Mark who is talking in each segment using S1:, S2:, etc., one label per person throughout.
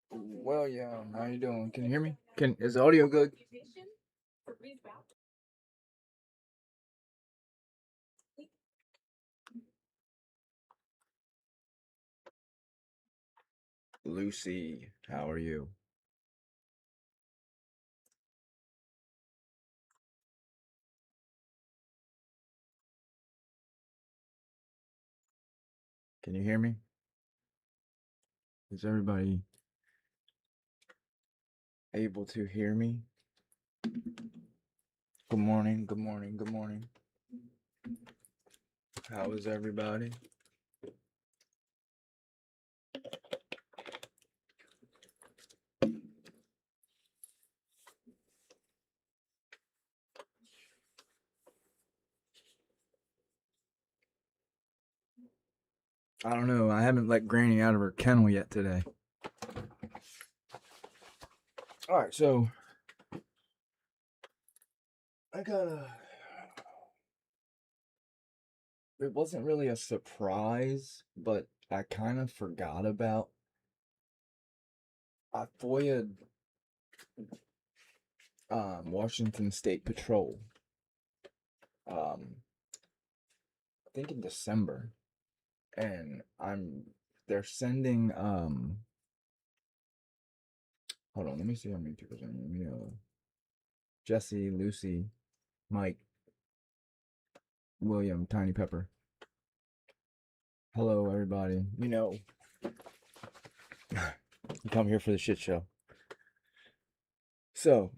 S1: Well, yeah. How you doing? Can you hear me? Is the audio good? Lucy, how are you? Can you hear me? Is everybody able to hear me? Good morning. Good morning. Good morning. How is everybody? I don't know. I haven't let Granny out of her kennel yet today. All right, so I got a. It wasn't really a surprise, but I kind of forgot about. I FOIA'd Washington State Patrol. I think in December, and they're sending hold on, let me see how many people are in. Let me Jesse, Lucy, Mike, William, Tiny Pepper. Hello everybody. You come here for the shit show. So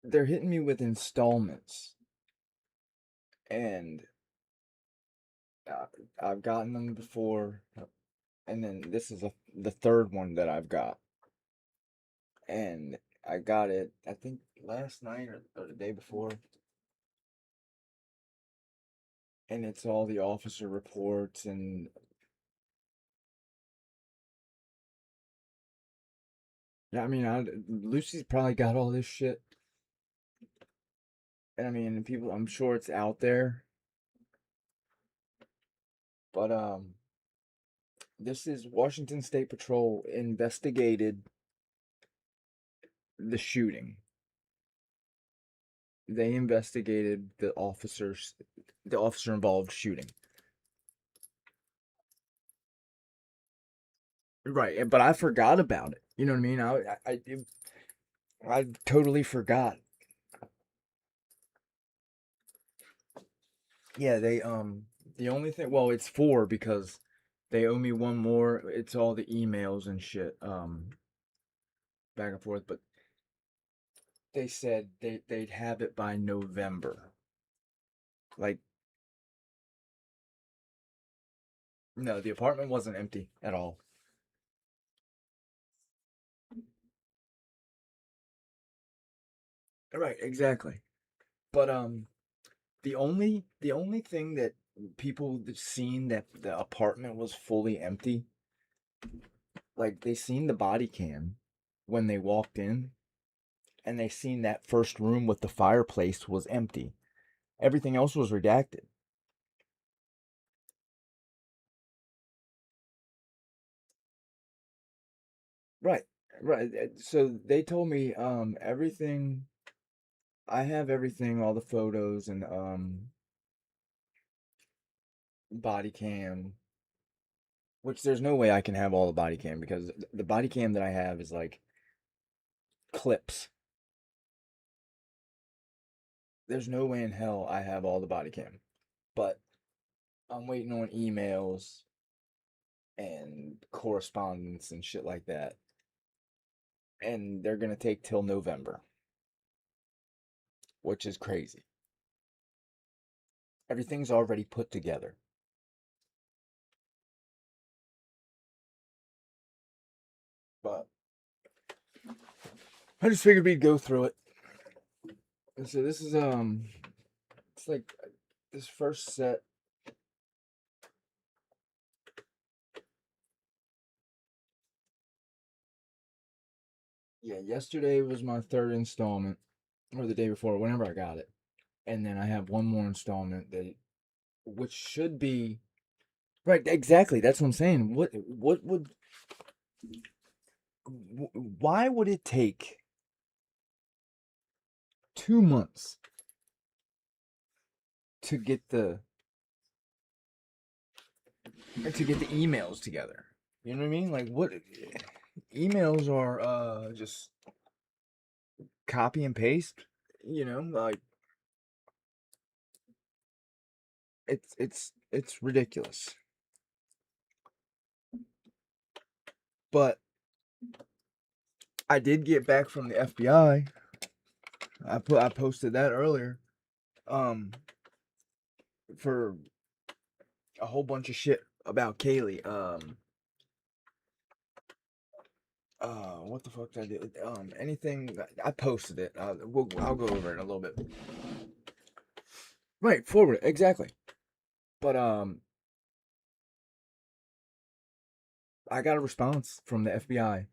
S1: they're hitting me with installments, and I've gotten them before, and then this is the third one that I've got, and I got it I think last night or the day before, and it's all the officer reports and yeah, I mean, Lucy's probably got all this shit, and I mean, people, I'm sure it's out there, but this is Washington State Patrol investigated the shooting. They investigated the officer involved shooting. Right, but I forgot about it. You know what I mean? I totally forgot. Yeah, the only thing, well, it's four because they owe me one more. It's all the emails and shit, back and forth, but they said they'd have it by November. Like, no, the apartment wasn't empty at all. Right, exactly. But the only thing that people that seen that the apartment was fully empty, like they seen the body cam when they walked in, and they seen that first room with the fireplace was empty. Everything else was redacted. Right, right. So they told me everything. I have everything, all the photos and body cam, which there's no way I can have all the body cam because the body cam that I have is like clips. There's no way in hell I have all the body cam. But I'm waiting on emails and correspondence and shit like that. And they're gonna take till November, which is crazy. Everything's already put together. But I just figured we'd go through it. And so this is it's like this first set. Yeah, yesterday was my third installment, or the day before, whenever I got it. And then I have one more installment which should be Right, exactly. That's what I'm saying. What would why would it take 2 months to get the emails together? You know what I mean? Like what emails are just copy and paste, like it's ridiculous. But I did get back from the FBI. I posted that earlier. Um for a whole bunch of shit about Kaylee. What the fuck did I do? Anything I posted it. I'll go over it in a little bit. Right, forward it, exactly. But I got a response from the FBI,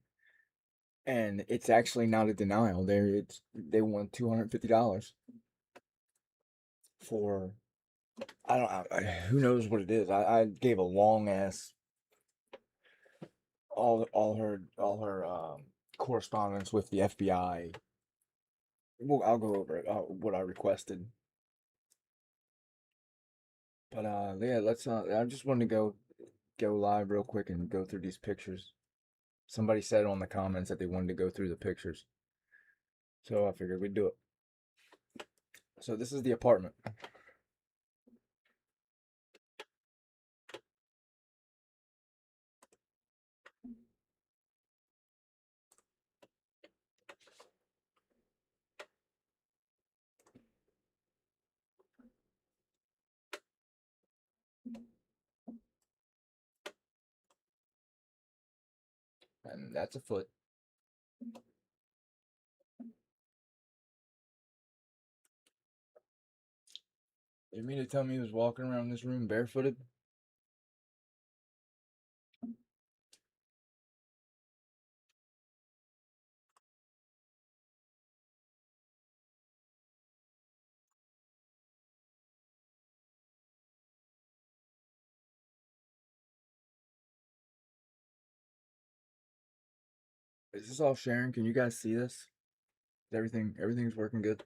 S1: and it's actually not a denial. They want $250 for I don't who knows what it is. I gave a long ass all her correspondence with the FBI. Well, I'll go over it. What I requested. But yeah, let's. I just wanted to go live real quick and go through these pictures. Somebody said on the comments that they wanted to go through the pictures, so I figured we'd do it. So this is the apartment. And that's a foot. You mean to tell me he was walking around this room barefooted? Is this all sharing? Can you guys see this? Is everything's working good?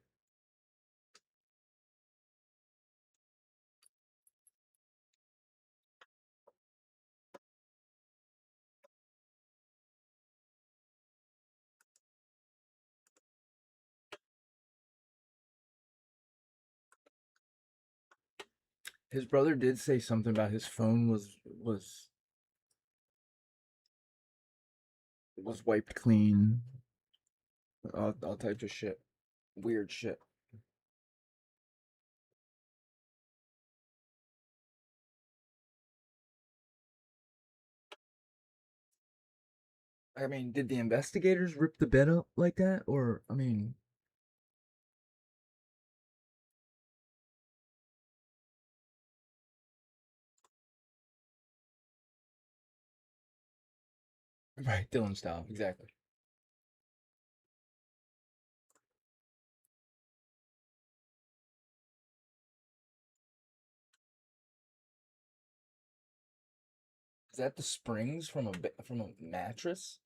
S1: His brother did say something about his phone was wiped clean. All types of shit, weird shit. I mean, did the investigators rip the bed up like that, or I mean, right, Dylan style, exactly. Is that the springs from a mattress?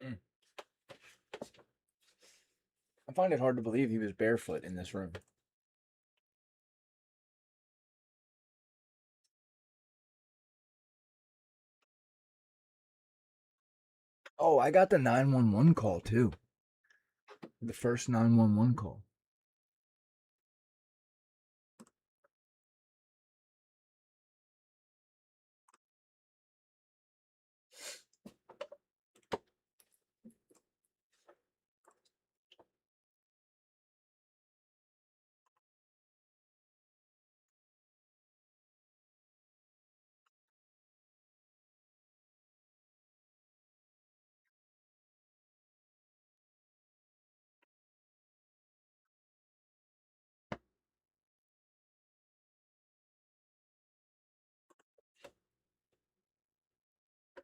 S1: Mm. I find it hard to believe he was barefoot in this room. Oh, I got the 911 call too. The first 911 call.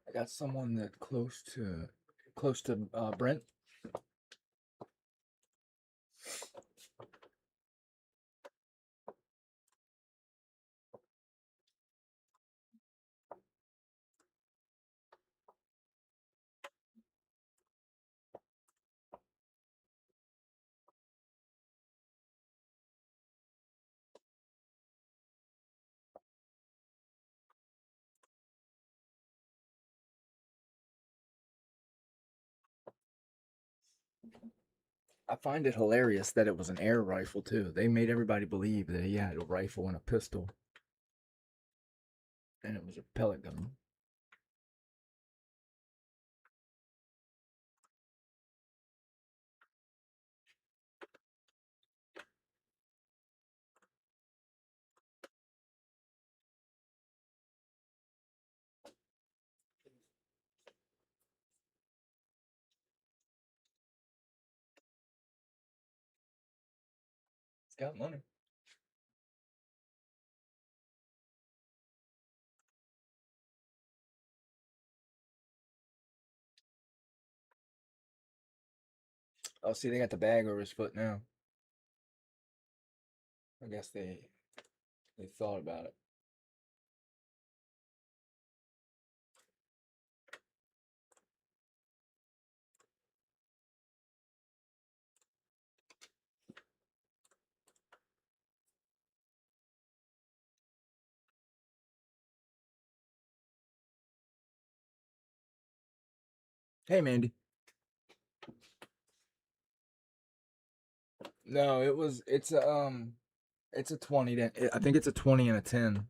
S1: I got someone that close to Brent. I find it hilarious that it was an air rifle too. They made everybody believe that he had a rifle and a pistol, and it was a pellet gun. It's got money. Oh, see, they got the bag over his foot now. I guess they thought about it. Hey, Mandy. No, it's a 20. I think it's a 20 and a 10. Is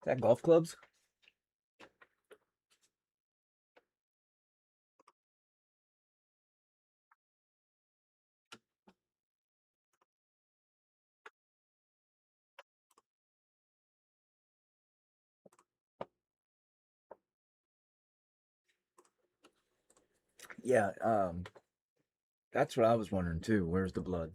S1: that golf clubs? Yeah, that's what I was wondering too. Where's the blood?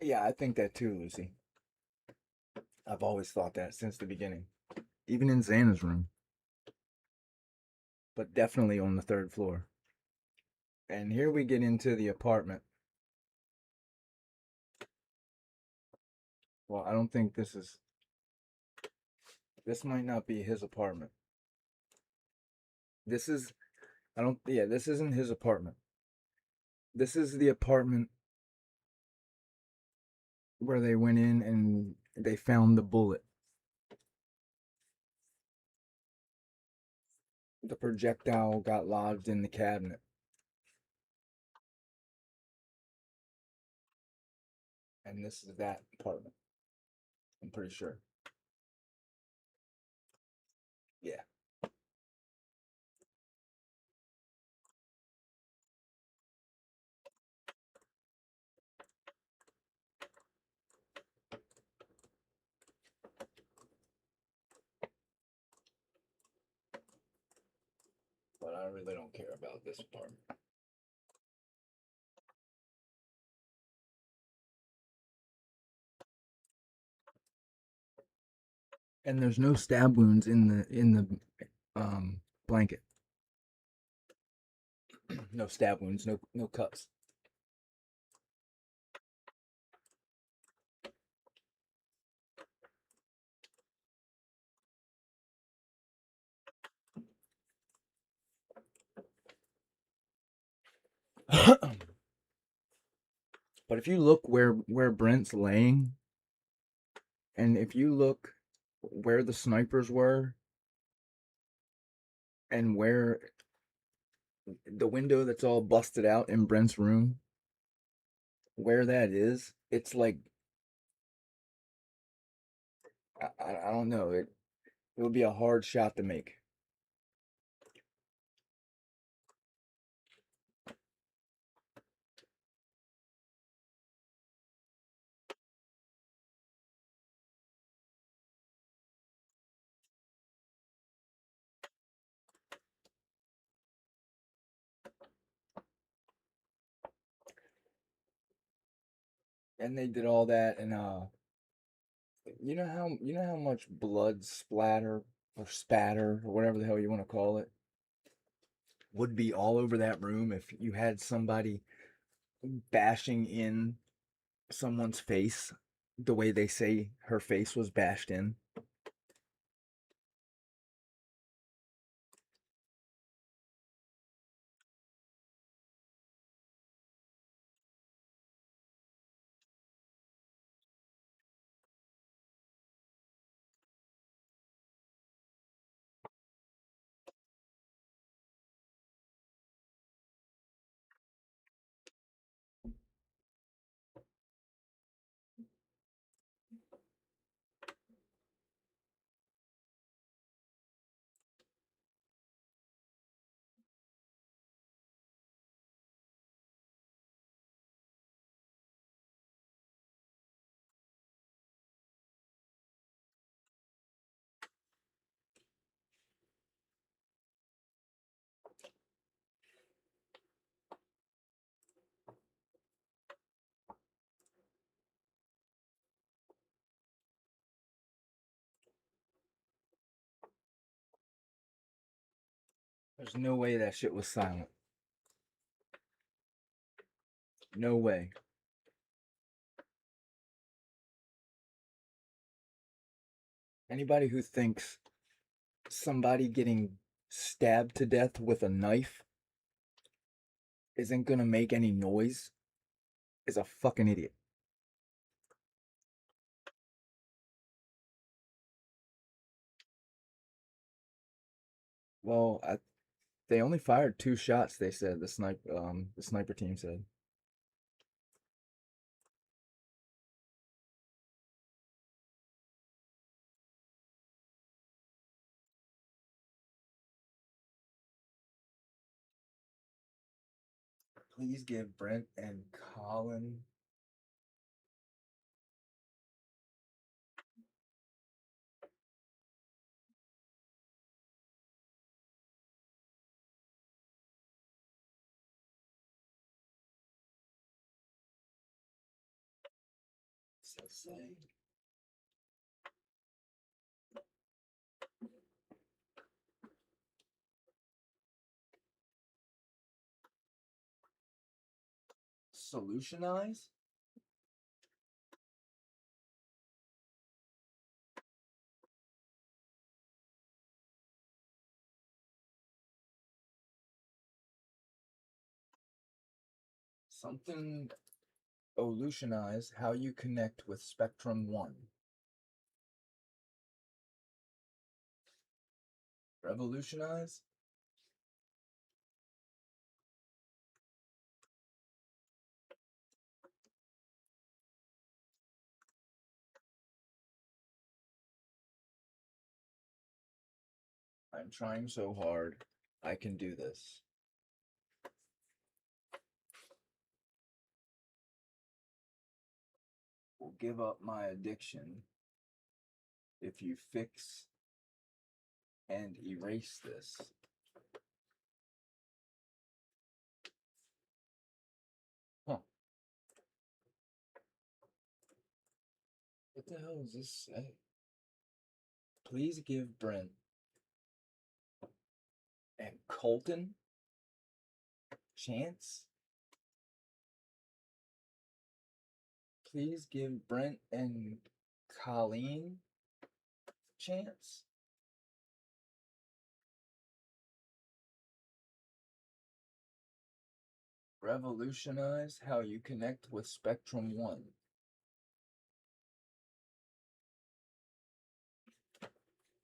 S1: Yeah, I think that too, Lucy. I've always thought that since the beginning, even in Xana's room, but definitely on the third floor. And here we get into the apartment. Well, I don't think this is. This might not be his apartment. This is. I don't. Yeah, this isn't his apartment. This is the apartment where they went in and they found the bullet. The projectile got lodged in the cabinet. And this is that apartment. I'm pretty sure. Yeah. But I really don't care about this apartment. And there's no stab wounds in the blanket. No stab wounds, no cuts. But if you look where Brent's laying, and if you look where the snipers were, and where the window that's all busted out in Brent's room, where that is, it's like I don't know. It would be a hard shot to make. And they did all that, and you know how much blood splatter or spatter or whatever the hell you want to call it would be all over that room if you had somebody bashing in someone's face the way they say her face was bashed in. There's no way that shit was silent. No way. Anybody who thinks somebody getting stabbed to death with a knife isn't gonna make any noise is a fucking idiot. Well, they only fired 2 shots. They said the sniper team said. Please give Brent and Colin. So say. Solutionize? Something Olutionize how you connect with Spectrum 1. Revolutionize? I'm trying so hard. I can do this. Will give up my addiction if you fix and erase this. Huh. What the hell does this say? Please give Brent and Colton chance. Please give Brent and Colleen chance. Revolutionize how you connect with Spectrum One.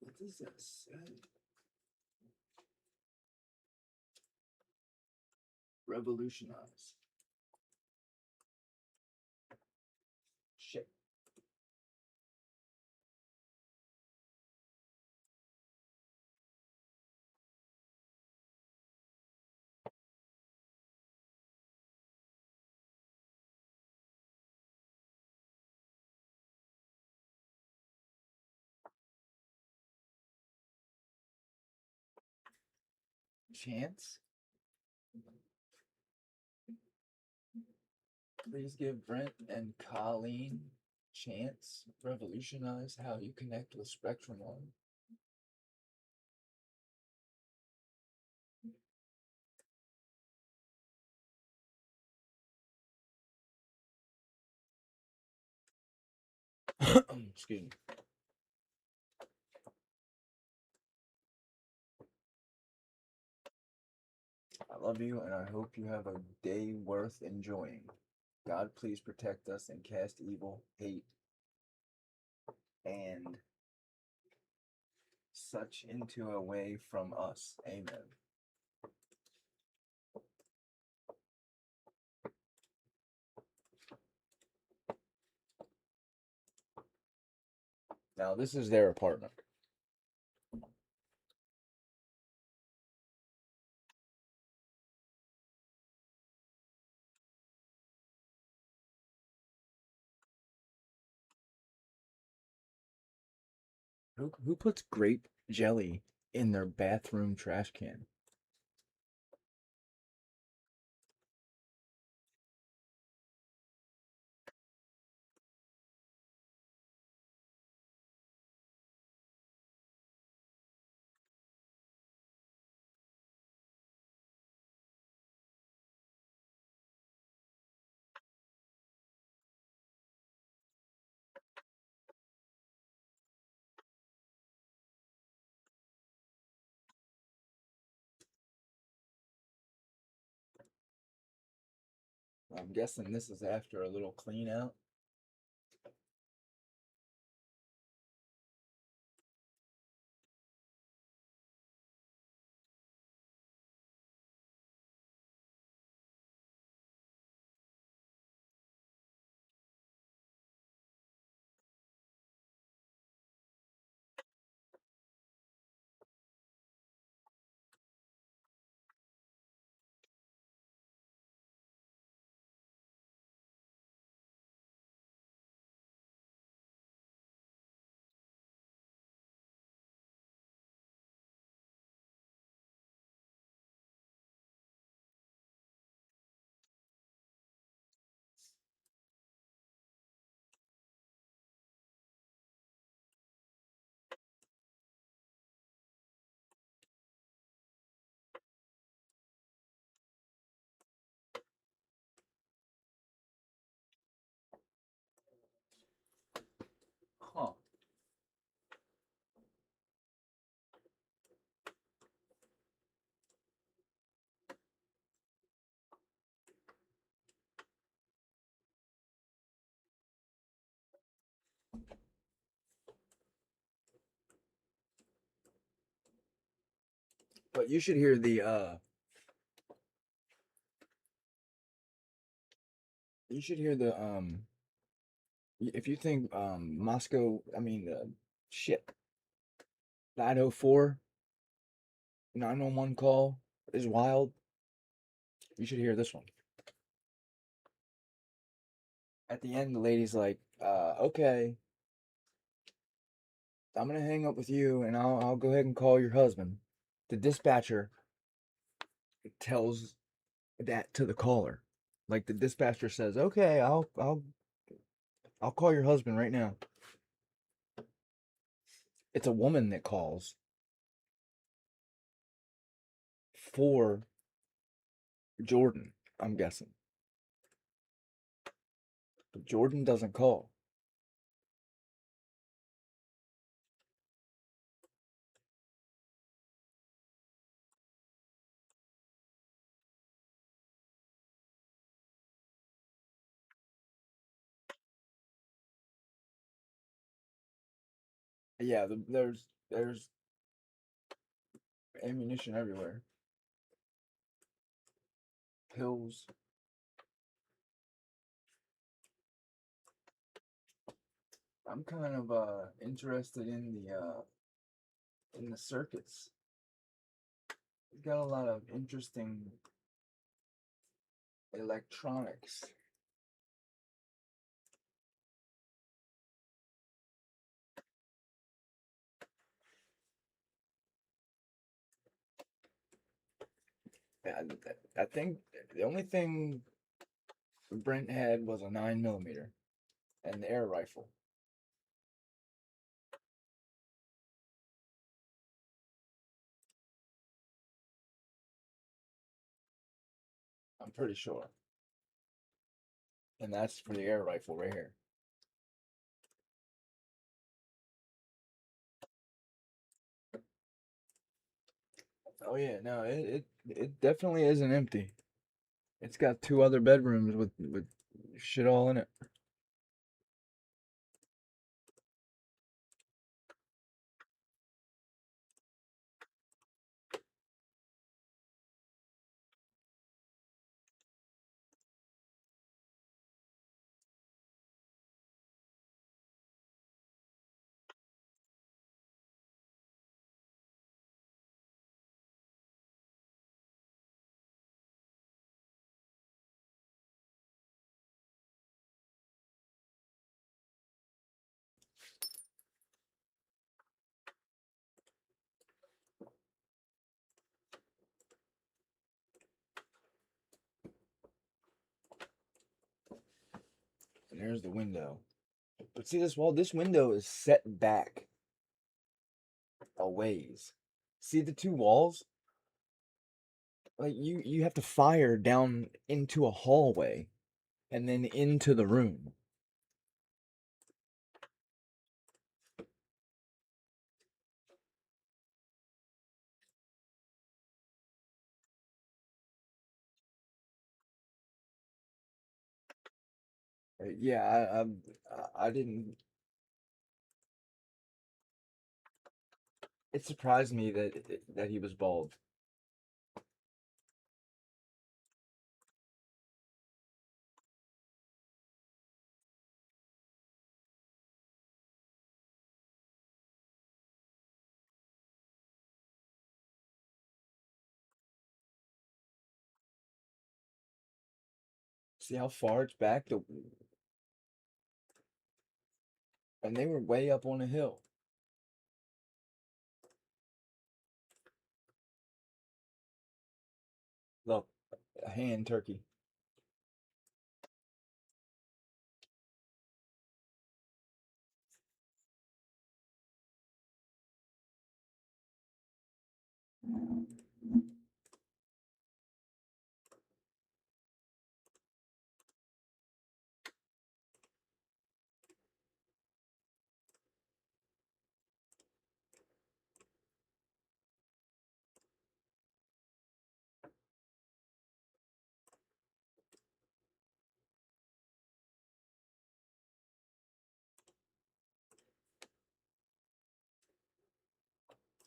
S1: What does that say? Revolutionize. Shit. Chance? Please give Brent and Colleen chance. Revolutionize how you connect with Spectrum One. Excuse me. I love you and I hope you have a day worth enjoying. God, please protect us and cast evil, hate, and such into away from us. Amen. Now, this is their apartment. Who puts grape jelly in their bathroom trash can? I'm guessing this is after a little clean out. Huh. But you should hear the you should hear the if you think Moscow, I mean shit, 904 911 call is wild. You should hear this one. At the end, the lady's like, okay, I'm gonna hang up with you and I'll go ahead and call your husband. The dispatcher tells that to the caller. Like the dispatcher says, okay, I'll call your husband right now. It's a woman that calls for Jordan, I'm guessing. But Jordan doesn't call. Yeah, there's ammunition everywhere. Pills. I'm kind of interested in the circuits. It's got a lot of interesting electronics. I think the only thing Brent had was a 9mm and the air rifle. I'm pretty sure. And that's for the air rifle right here. Oh yeah, no, it definitely isn't empty. It's got two other bedrooms with shit all in it. And there's the window. But see this wall? This window is set back a ways. See the two walls? Like you have to fire down into a hallway and then into the room. Yeah, I didn't. It surprised me that he was bald. See how far it's back? And they were way up on a hill. Look, a hand turkey.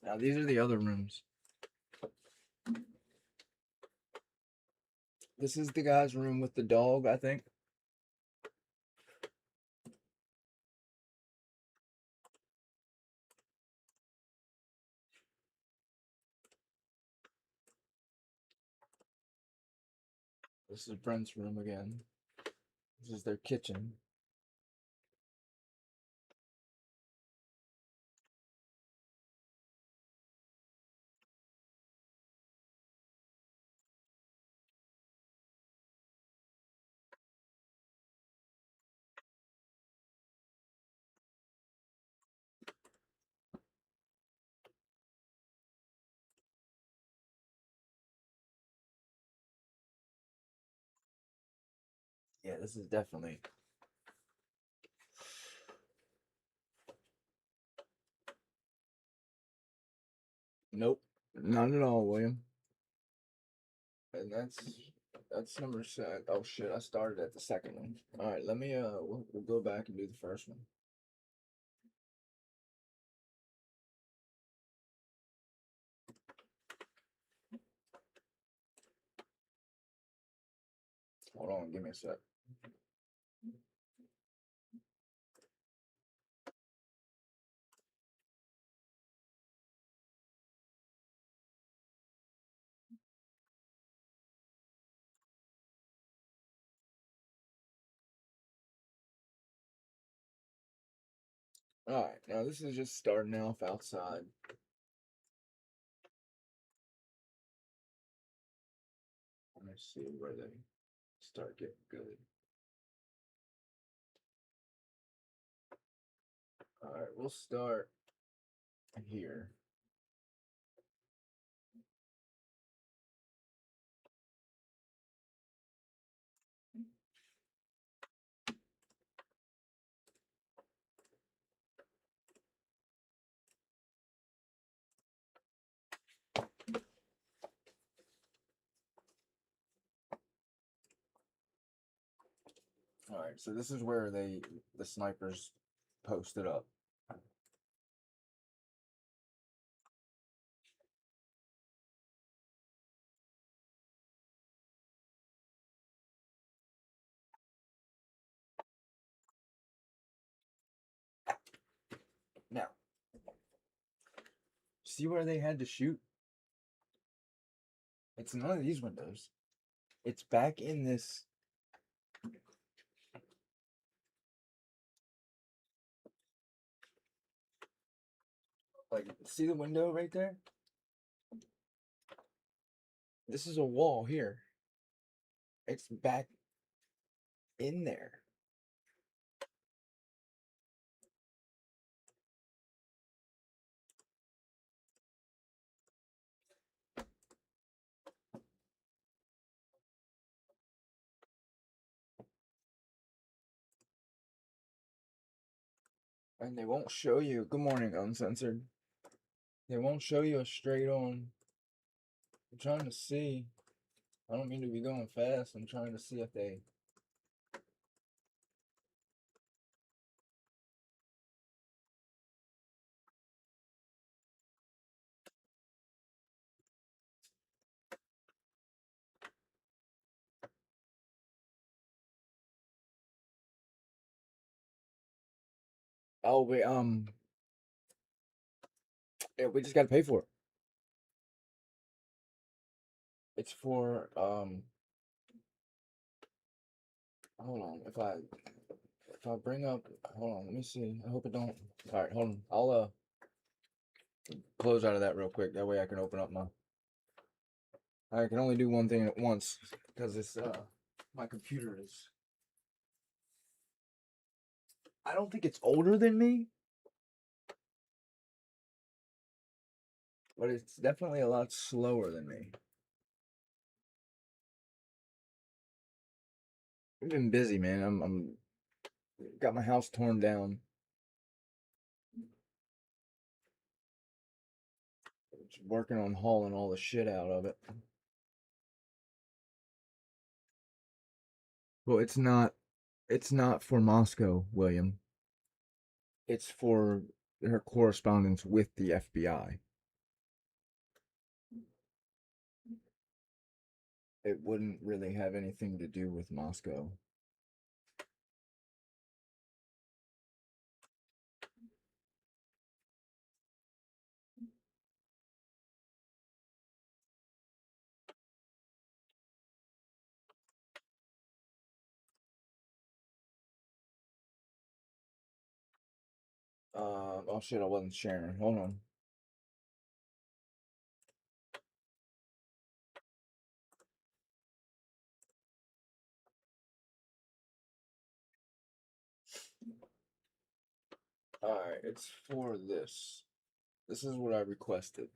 S1: Now these are the other rooms. This is the guy's room with the dog, I think. This is Brent's room again. This is their kitchen. Yeah, this is definitely. Nope, not at all, William. And that's number seven. Oh shit, I started at the second one. All right, let me we'll go back and do the first one. Hold on, give me a sec. All right, now this is just starting off outside. Let's see where they start getting good. All right, we'll start here. All right, so this is where the snipers posted up. Now, see where they had to shoot? It's none of these windows. It's back in this. Like, see the window right there? This is a wall here. It's back in there. And they won't show you. Good morning, uncensored. They won't show you a straight on. I'm trying to see. I don't mean to be going fast. I'm trying to see if they. Oh, wait, yeah, we just gotta pay for it. It's for, hold on. If I bring up, hold on, let me see. I hope it don't. All right, hold on. I'll, close out of that real quick. That way I can open up my. I can only do one thing at once because it's, my computer is. I don't think it's older than me, but it's definitely a lot slower than me. I've been busy, man. I'm got my house torn down. Just working on hauling all the shit out of it. Well, it's not for Moscow, William. It's for her correspondence with the FBI. It wouldn't really have anything to do with Moscow. Oh shit, I wasn't sharing. Hold on. Alright, it's for this. This is what I requested.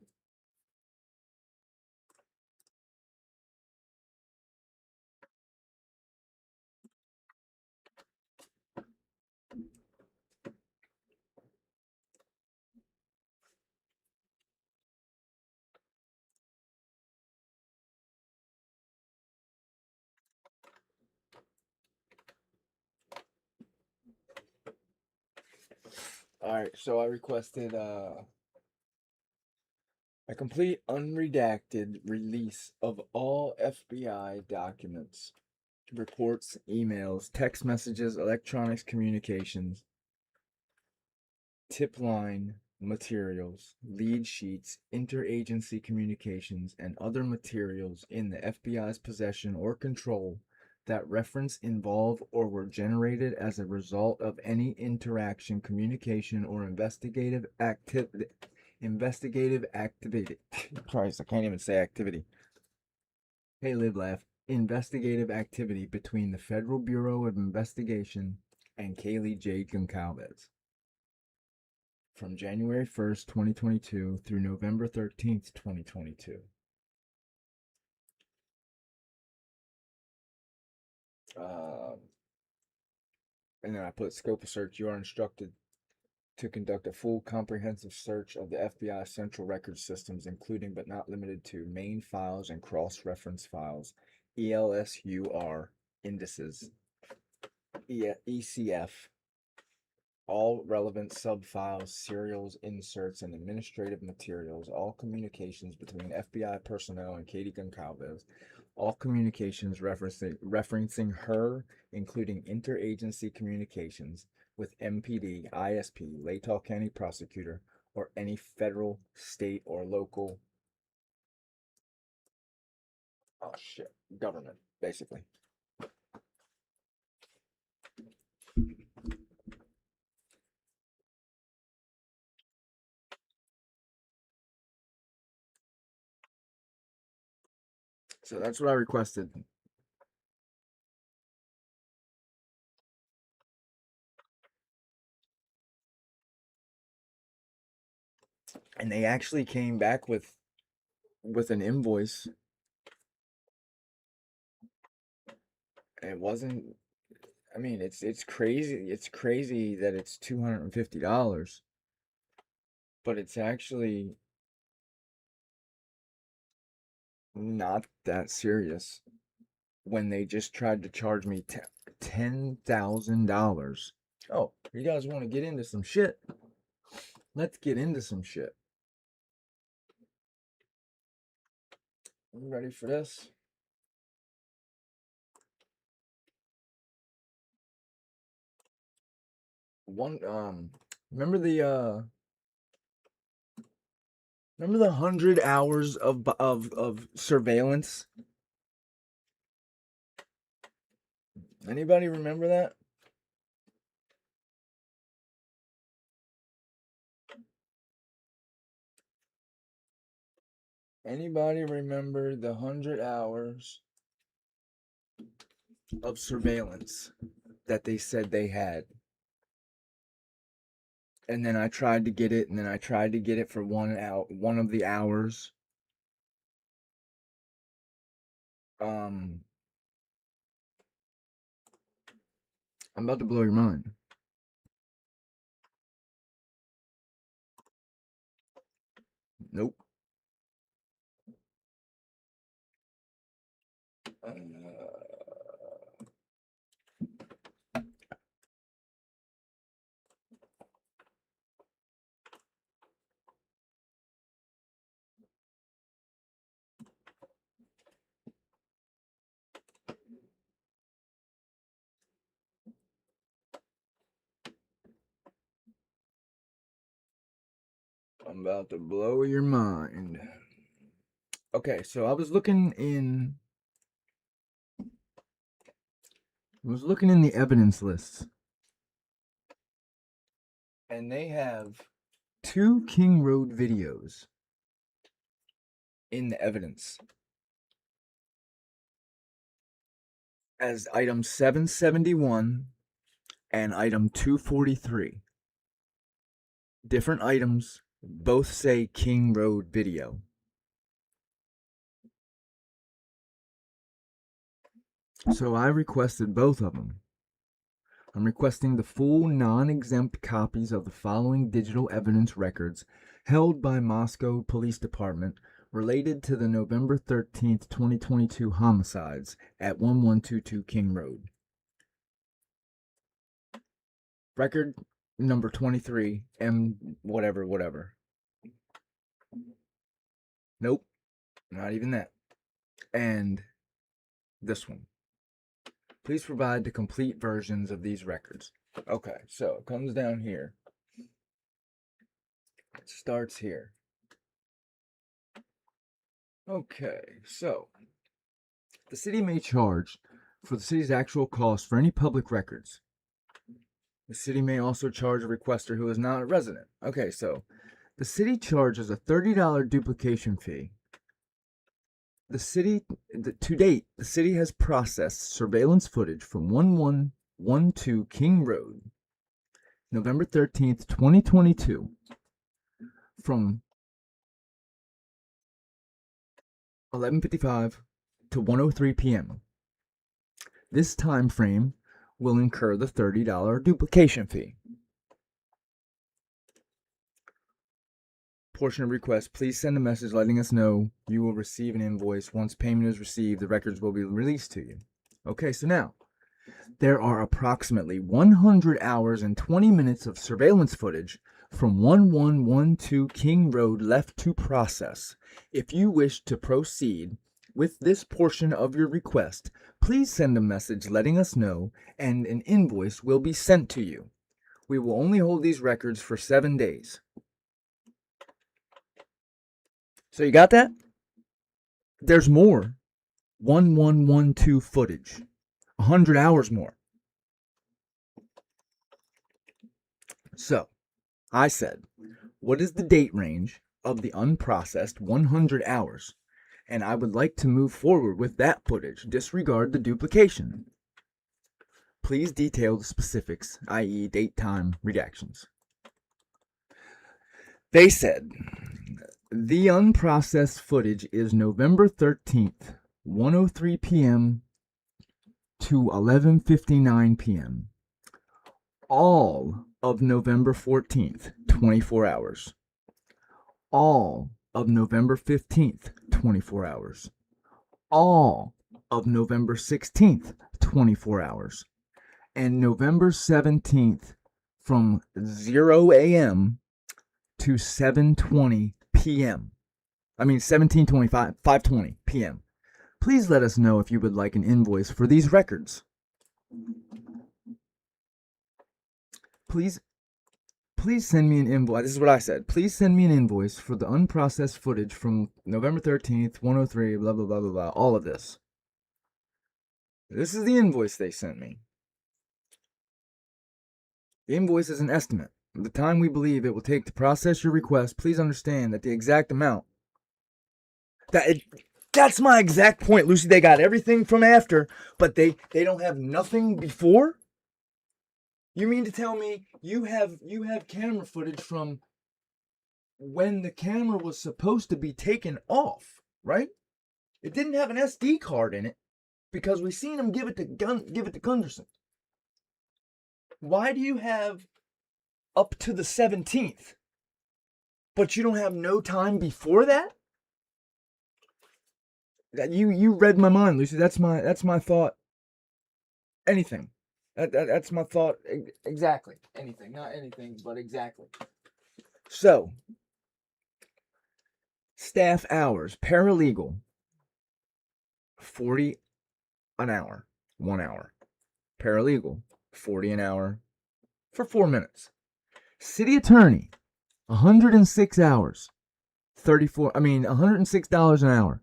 S1: Alright, so I requested a complete unredacted release of all FBI documents, reports, emails, text messages, electronics communications, tip line materials, lead sheets, interagency communications, and other materials in the FBI's possession or control that reference, involve, or were generated as a result of any interaction, communication, or investigative activity. Christ, I can't even say activity. Hey, live, laugh. Investigative activity between the Federal Bureau of Investigation and Kaylee J. Goncalves from January 1st, 2022 through November 13th, 2022. And then I put scope of search. You are instructed to conduct a full comprehensive search of the FBI central record systems, including but not limited to main files and cross-reference files, ELSUR indices, ECF, all relevant subfiles, serials, inserts, and administrative materials, all communications between FBI personnel and Katie Goncalves, all communications referencing her, including interagency communications with MPD, ISP, Latah County Prosecutor, or any federal, state, or local government, basically. So that's what I requested. And they actually came back with an invoice. It wasn't, I mean, it's crazy. It's crazy that it's $250, but it's actually not that serious when they just tried to charge me $10,000. Oh, you guys want to get into some shit? Let's get into some shit. You ready for this? One remember the 100 hours of surveillance? Anybody remember that? Anybody remember the 100 hours of surveillance that they said they had? And then I tried to get it, and then I tried to get it for one of the hours. I'm about to blow your mind. Nope. I'm about to blow your mind. Okay, so I was looking in the evidence lists. And they have 2 King Road videos in the evidence as item 771 and item 243. Different items, both say King Road video. So I requested both of them. I'm requesting the full non-exempt copies of the following digital evidence records held by Moscow Police Department related to the November 13th, 2022 homicides at 1122 King Road. Record number 23, M whatever. Nope, not even that. And this one. Please provide the complete versions of these records. Okay, so it comes down here. It starts here. Okay, so the city may charge for the city's actual cost for any public records. The city may also charge a requester who is not a resident. Okay, so the city charges a $30 duplication fee. To date, the city has processed surveillance footage from 1112 King Road, November 13th, 2022, from 11:55 to 1:03 p.m. This time frame will incur the $30 duplication fee. Portion of request, please send a message letting us know you will receive an invoice. Once payment is received, the records will be released to you. Okay, so now, there are approximately 100 hours and 20 minutes of surveillance footage from 1112 King Road left to process. If you wish to proceed with this portion of your request, please send a message letting us know and an invoice will be sent to you. We will only hold these records for 7 days. So you got that? There's more 1112 footage. 100 hours more. So, I said, what is the date range of the unprocessed 100 hours? And I would like to move forward with that footage. Disregard the duplication. Please detail the specifics, i.e. date, time, redactions. They said, the unprocessed footage is November 13th, 1:03 p.m. to 11:59 p.m. All of November 14th, 24 hours. All of November 15th, 24 hours. All of November 16th, 24 hours. And November 17th from 0 a.m. to 7:20 p.m. I mean 17:25, 5:20 p.m. Please let us know if you would like an invoice for these records. Please send me an invoice. This is what I said. Please send me an invoice for the unprocessed footage from November 13th, 1:03, blah, blah, blah, blah, blah. All of this. This is the invoice they sent me. The invoice is an estimate of the time we believe it will take to process your request. Please understand that the exact amount. That's my exact point, Lucy. They got everything from after, but they don't have nothing before? You mean to tell me you have camera footage from when the camera was supposed to be taken off, right? It didn't have an SD card in it because we seen him give it to Gunderson. Why do you have up to the 17th, but you don't have no time before that? You read my mind, Lucy. That's my thought. Anything. That's my thought. Exactly. Anything. Not anything, but exactly. So, staff hours. Paralegal, 40 an hour. 1 hour. Paralegal, 40 an hour for 4 minutes. City attorney, 106 hours. $106 an hour.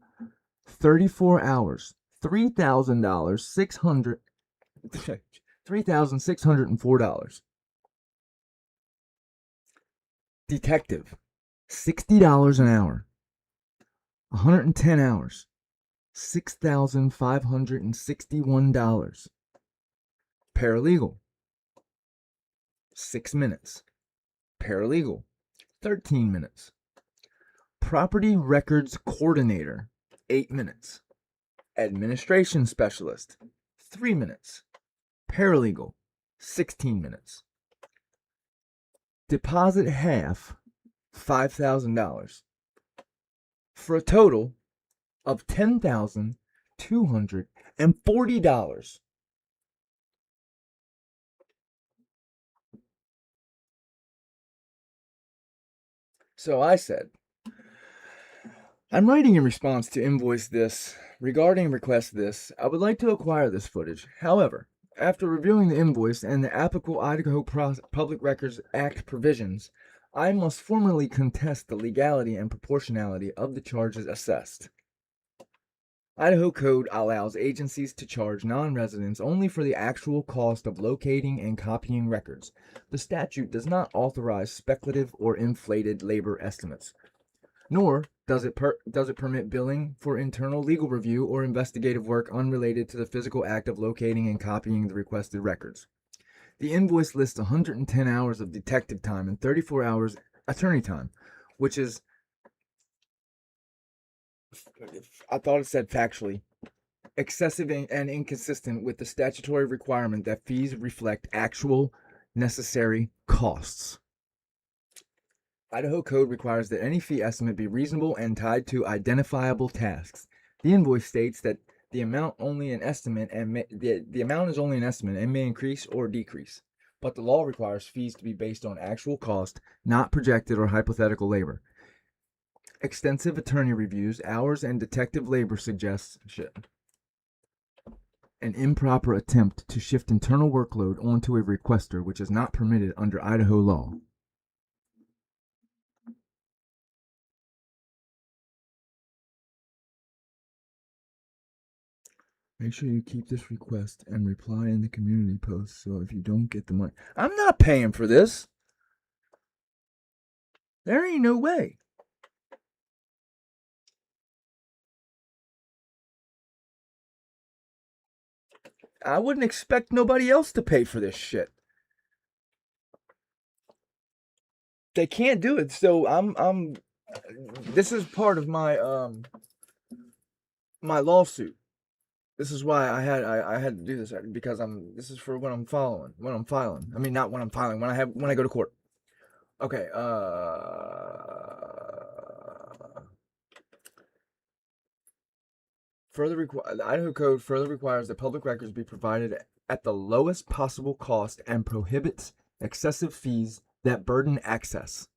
S1: 34 hours. $3,604. Detective, $60 an hour. 110 hours, $6,561. Paralegal, 6 minutes. Paralegal, 13 minutes. Property records coordinator, 8 minutes. Administration specialist, 3 minutes. Paralegal, 16 minutes. Deposit half, $5,000. For a total of $10,240. So I said, I'm writing in response to invoice this. Regarding request this, I would like to acquire this footage. However, after reviewing the invoice and the applicable Idaho Public Records Act provisions, I must formally contest the legality and proportionality of the charges assessed. Idaho Code allows agencies to charge non-residents only for the actual cost of locating and copying records. The statute does not authorize speculative or inflated labor estimates, nor does it permit billing for internal legal review or investigative work unrelated to the physical act of locating and copying the requested records. The invoice lists 110 hours of detective time and 34 hours attorney time, which is, I thought it said factually, excessive and inconsistent with the statutory requirement that fees reflect actual necessary costs. Idaho Code requires that any fee estimate be reasonable and tied to identifiable tasks. The invoice states that the amount only an estimate and the amount is only an estimate and may increase or decrease. But the law requires fees to be based on actual cost, not projected or hypothetical labor. Extensive attorney reviews, hours, and detective labor suggests an improper attempt to shift internal workload onto a requester, which is not permitted under Idaho law. Make sure you keep this request and reply in the community post so if you don't get the money. I'm not paying for this. There ain't no way. I wouldn't expect nobody else to pay for this shit. They can't do it. So this is part of my my lawsuit. This is why I had to do this, because this is for when I'm filing. I mean, not when I'm filing, when I go to court. Okay, the Idaho Code further requires that public records be provided at the lowest possible cost and prohibits excessive fees that burden access.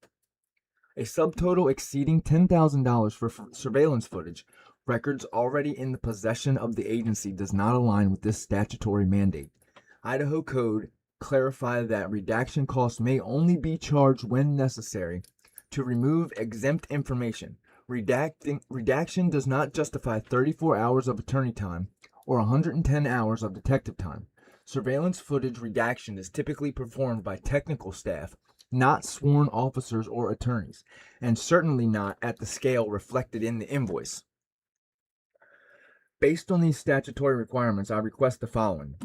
S1: A subtotal exceeding $10,000 for surveillance footage records already in the possession of the agency does not align with this statutory mandate. Idaho Code clarifies that redaction costs may only be charged when necessary to remove exempt information. Redaction does not justify 34 hours of attorney time or 110 hours of detective time. Surveillance footage redaction is typically performed by technical staff, not sworn officers or attorneys, and certainly not at the scale reflected in the invoice. Based on these statutory requirements, I request the following: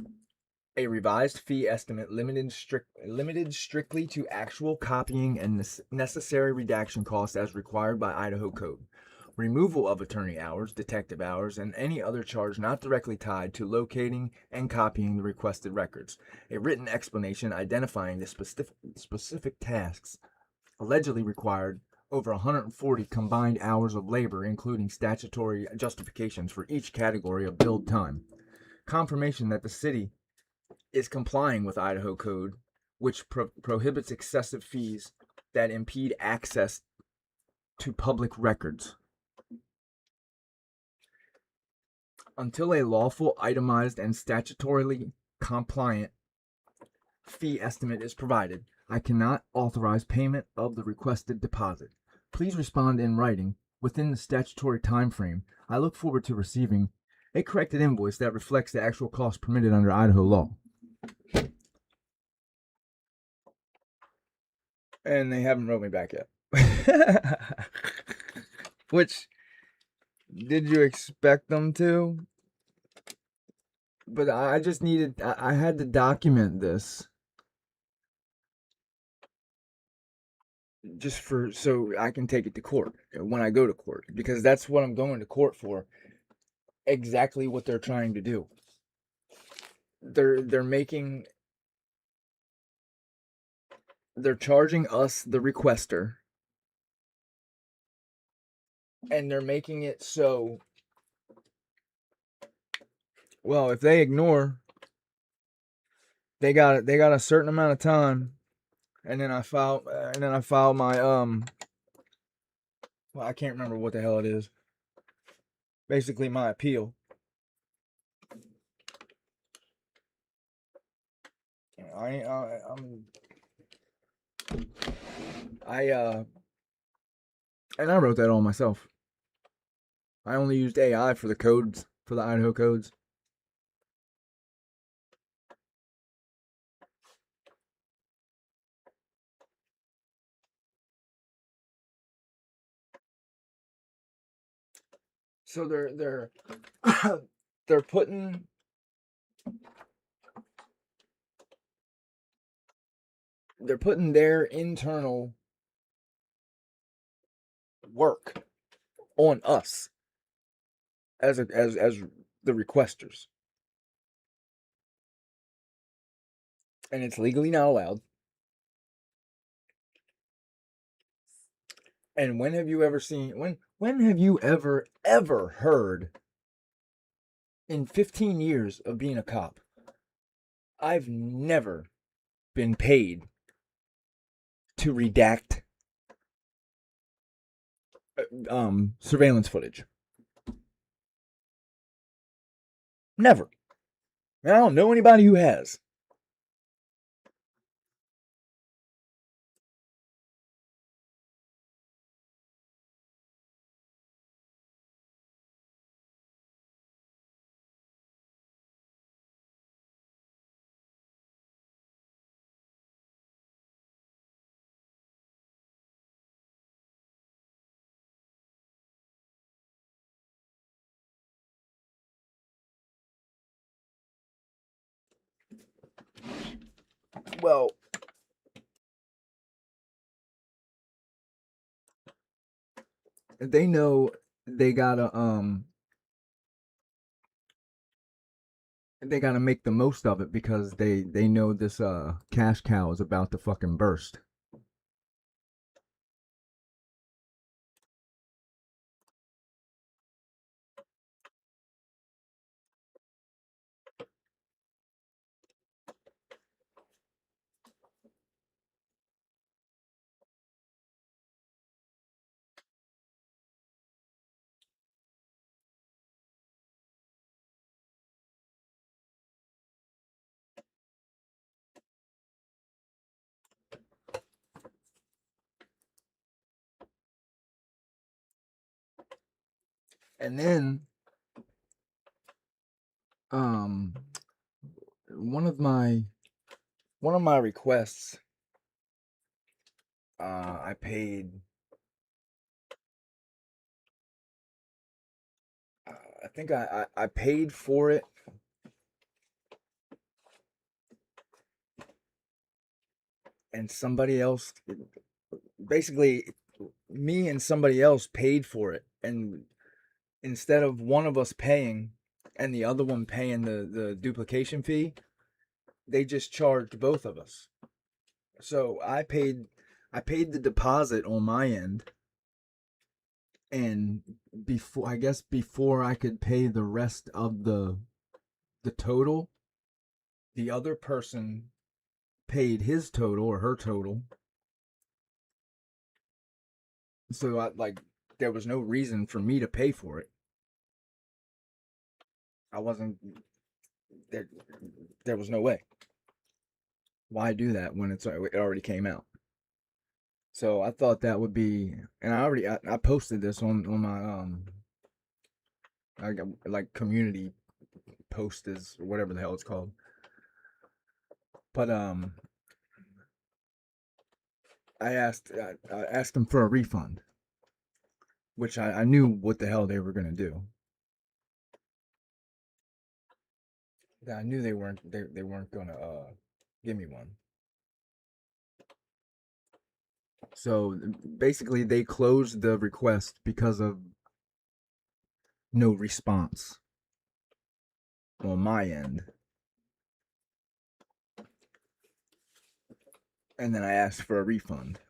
S1: a revised fee estimate limited strictly to actual copying and necessary redaction costs as required by Idaho Code. Removal of attorney hours, detective hours, and any other charge not directly tied to locating and copying the requested records. A written explanation identifying the specific tasks allegedly required over 140 combined hours of labor, including statutory justifications for each category of billed time. Confirmation that the city is complying with Idaho Code, which prohibits excessive fees that impede access to public records. Until a lawful, itemized, and statutorily compliant fee estimate is provided, I cannot authorize payment of the requested deposit. Please respond in writing within the statutory time frame. I look forward to receiving a corrected invoice that reflects the actual cost permitted under Idaho law. and they haven't wrote me back yet. Which, did you expect them to? But I just needed, I had to document this just for, so I can take it to court when I go to court, because that's what I'm going to court for. Exactly what they're trying to do. They're making, they're charging us, the requester, and they're making it so, well, if they ignore, they got a certain amount of time, and then I file my well, I can't remember what the hell it is. Basically, my appeal. I and I wrote that all myself. I only used AI for the codes, for the Idaho codes. So they're putting their internal work on us as the requesters, and it's legally not allowed. And when have you ever seen, when have you ever heard, in 15 years of being a cop, I've never been paid to redact surveillance footage. Never. I don't know anybody who has. Well, they know they gotta make the most of it, because they know this cash cow is about to fucking burst. And then um one of my requests, I paid, I think I paid for it, and somebody else, basically me and somebody else paid for it, and instead of one of us paying and the other one paying the duplication fee, they just charged both of us. So I paid the deposit on my end, and before I could pay the rest of the total, the other person paid his total or her total. So there was no reason for me to pay for it. I wasn't there. There was no way. Why do that when it already came out? So I thought that would be, and I posted this on my like community post, is whatever the hell it's called. But I asked them for a refund, which I knew what the hell they were gonna do. I knew they weren't gonna give me one. So basically, they closed the request because of no response on my end. And then I asked for a refund.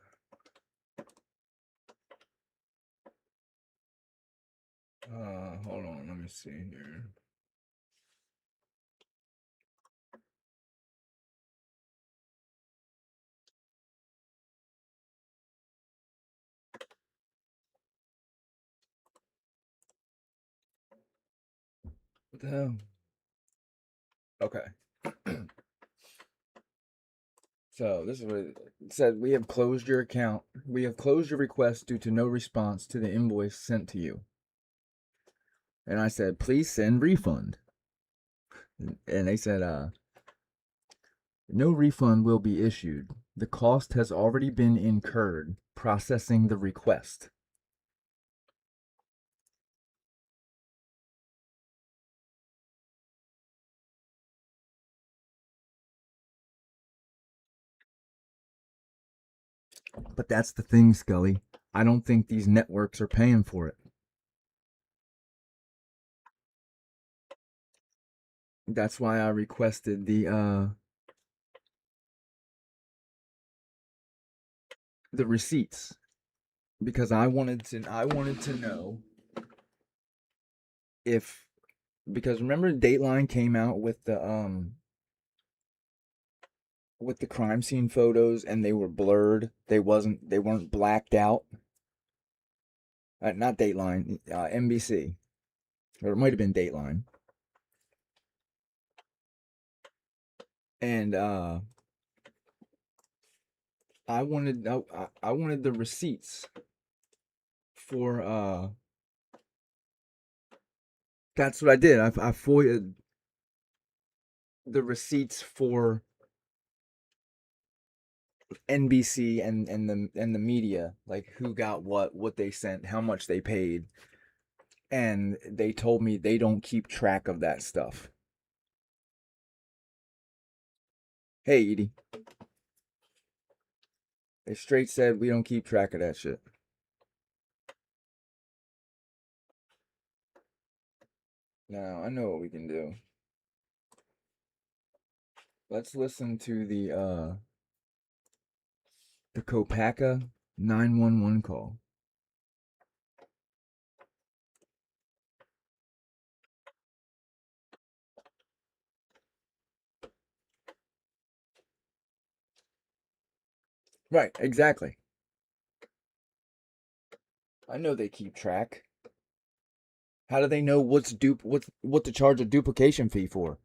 S1: Hold on, let me see here. What the hell? Okay. So this is what it said. We have closed your account. We have closed your request due to no response to the invoice sent to you. And I said, please send refund. And they said, no refund will be issued. The cost has already been incurred processing the request. But that's the thing, Scully. I don't think these networks are paying for it. That's why I requested the receipts, because I wanted to know if, because remember Dateline came out with the crime scene photos and they were blurred. They weren't blacked out. Not Dateline, NBC, or it might have been Dateline. And I wanted the receipts for that's what I did. I FOIA'd the receipts for NBC and the media, like who got what they sent, how much they paid, and they told me they don't keep track of that stuff. Hey, Edie, they straight said we don't keep track of that shit. Now I know what we can do. Let's listen to the Kopacka 911 call. Right, exactly. I know they keep track. How do they know what to charge a duplication fee for?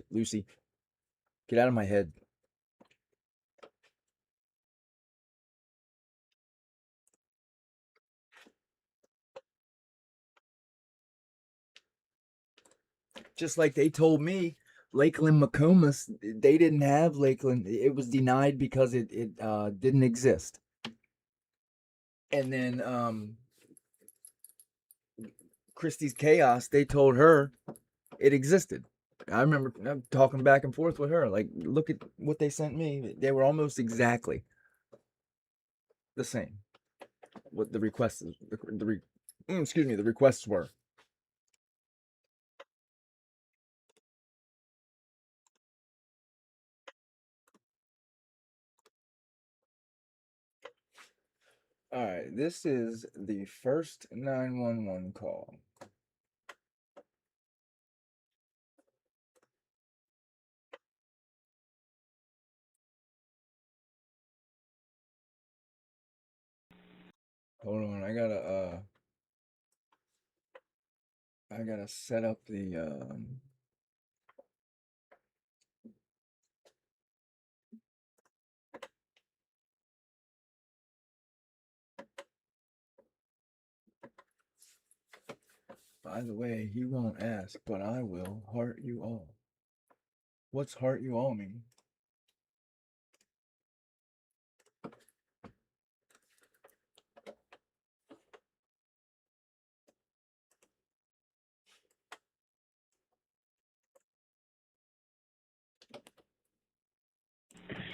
S1: Lucy, get out of my head. Just like they told me, Lakeland McComas, they didn't have Lakeland. It was denied because it didn't exist. And then Christie's Chaos, they told her it existed. I remember talking back and forth with her. Like, look at what they sent me. They were almost exactly the same. What the requests, excuse me, the requests were. All right, this is the first 911 call. Hold on, I gotta set up the by the way, he won't ask, but I will heart you all. What's heart you all mean?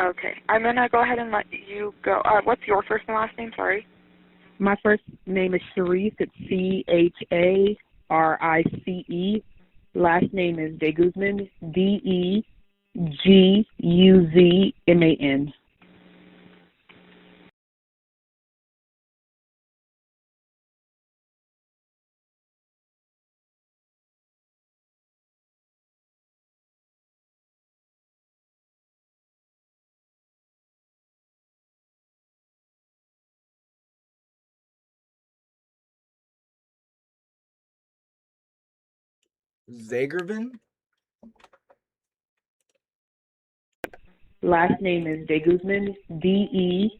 S2: Okay. I'm going to go ahead and let you go. What's your first and last name? Sorry.
S3: My first name is Sharice. It's Charice. Last name is De Guzman. Deguzman.
S1: Zagervin?
S3: Last name is De Guzman. Deguzman.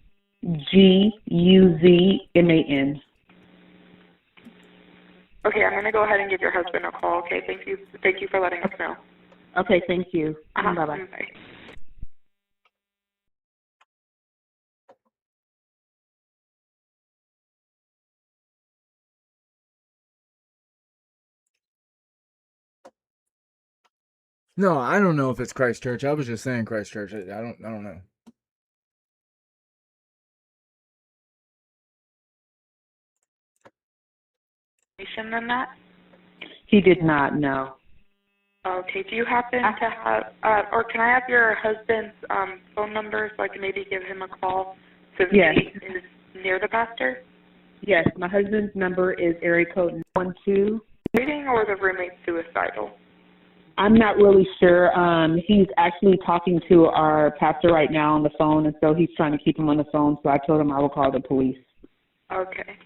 S2: Okay, I'm going to go ahead and give your husband a call. Okay, thank you. Thank you for letting us know.
S3: Okay, thank you.
S2: Uh-huh.
S3: Bye-bye.
S2: Bye.
S1: No, I don't know if it's Christchurch. I was just saying Christchurch. I don't know.
S2: Than that?
S3: He did not know.
S2: Okay, do you happen to have, or can I have your husband's phone number so I can maybe give him a call since
S3: Yes.
S2: he is near the pastor?
S3: Yes, my husband's number is area code 12.
S2: Dating or the roommate suicidal?
S3: I'm not really sure. He's actually talking to our pastor right now on the phone, and so he's trying to keep him on the phone, so I told him I will call the police.
S2: Okay.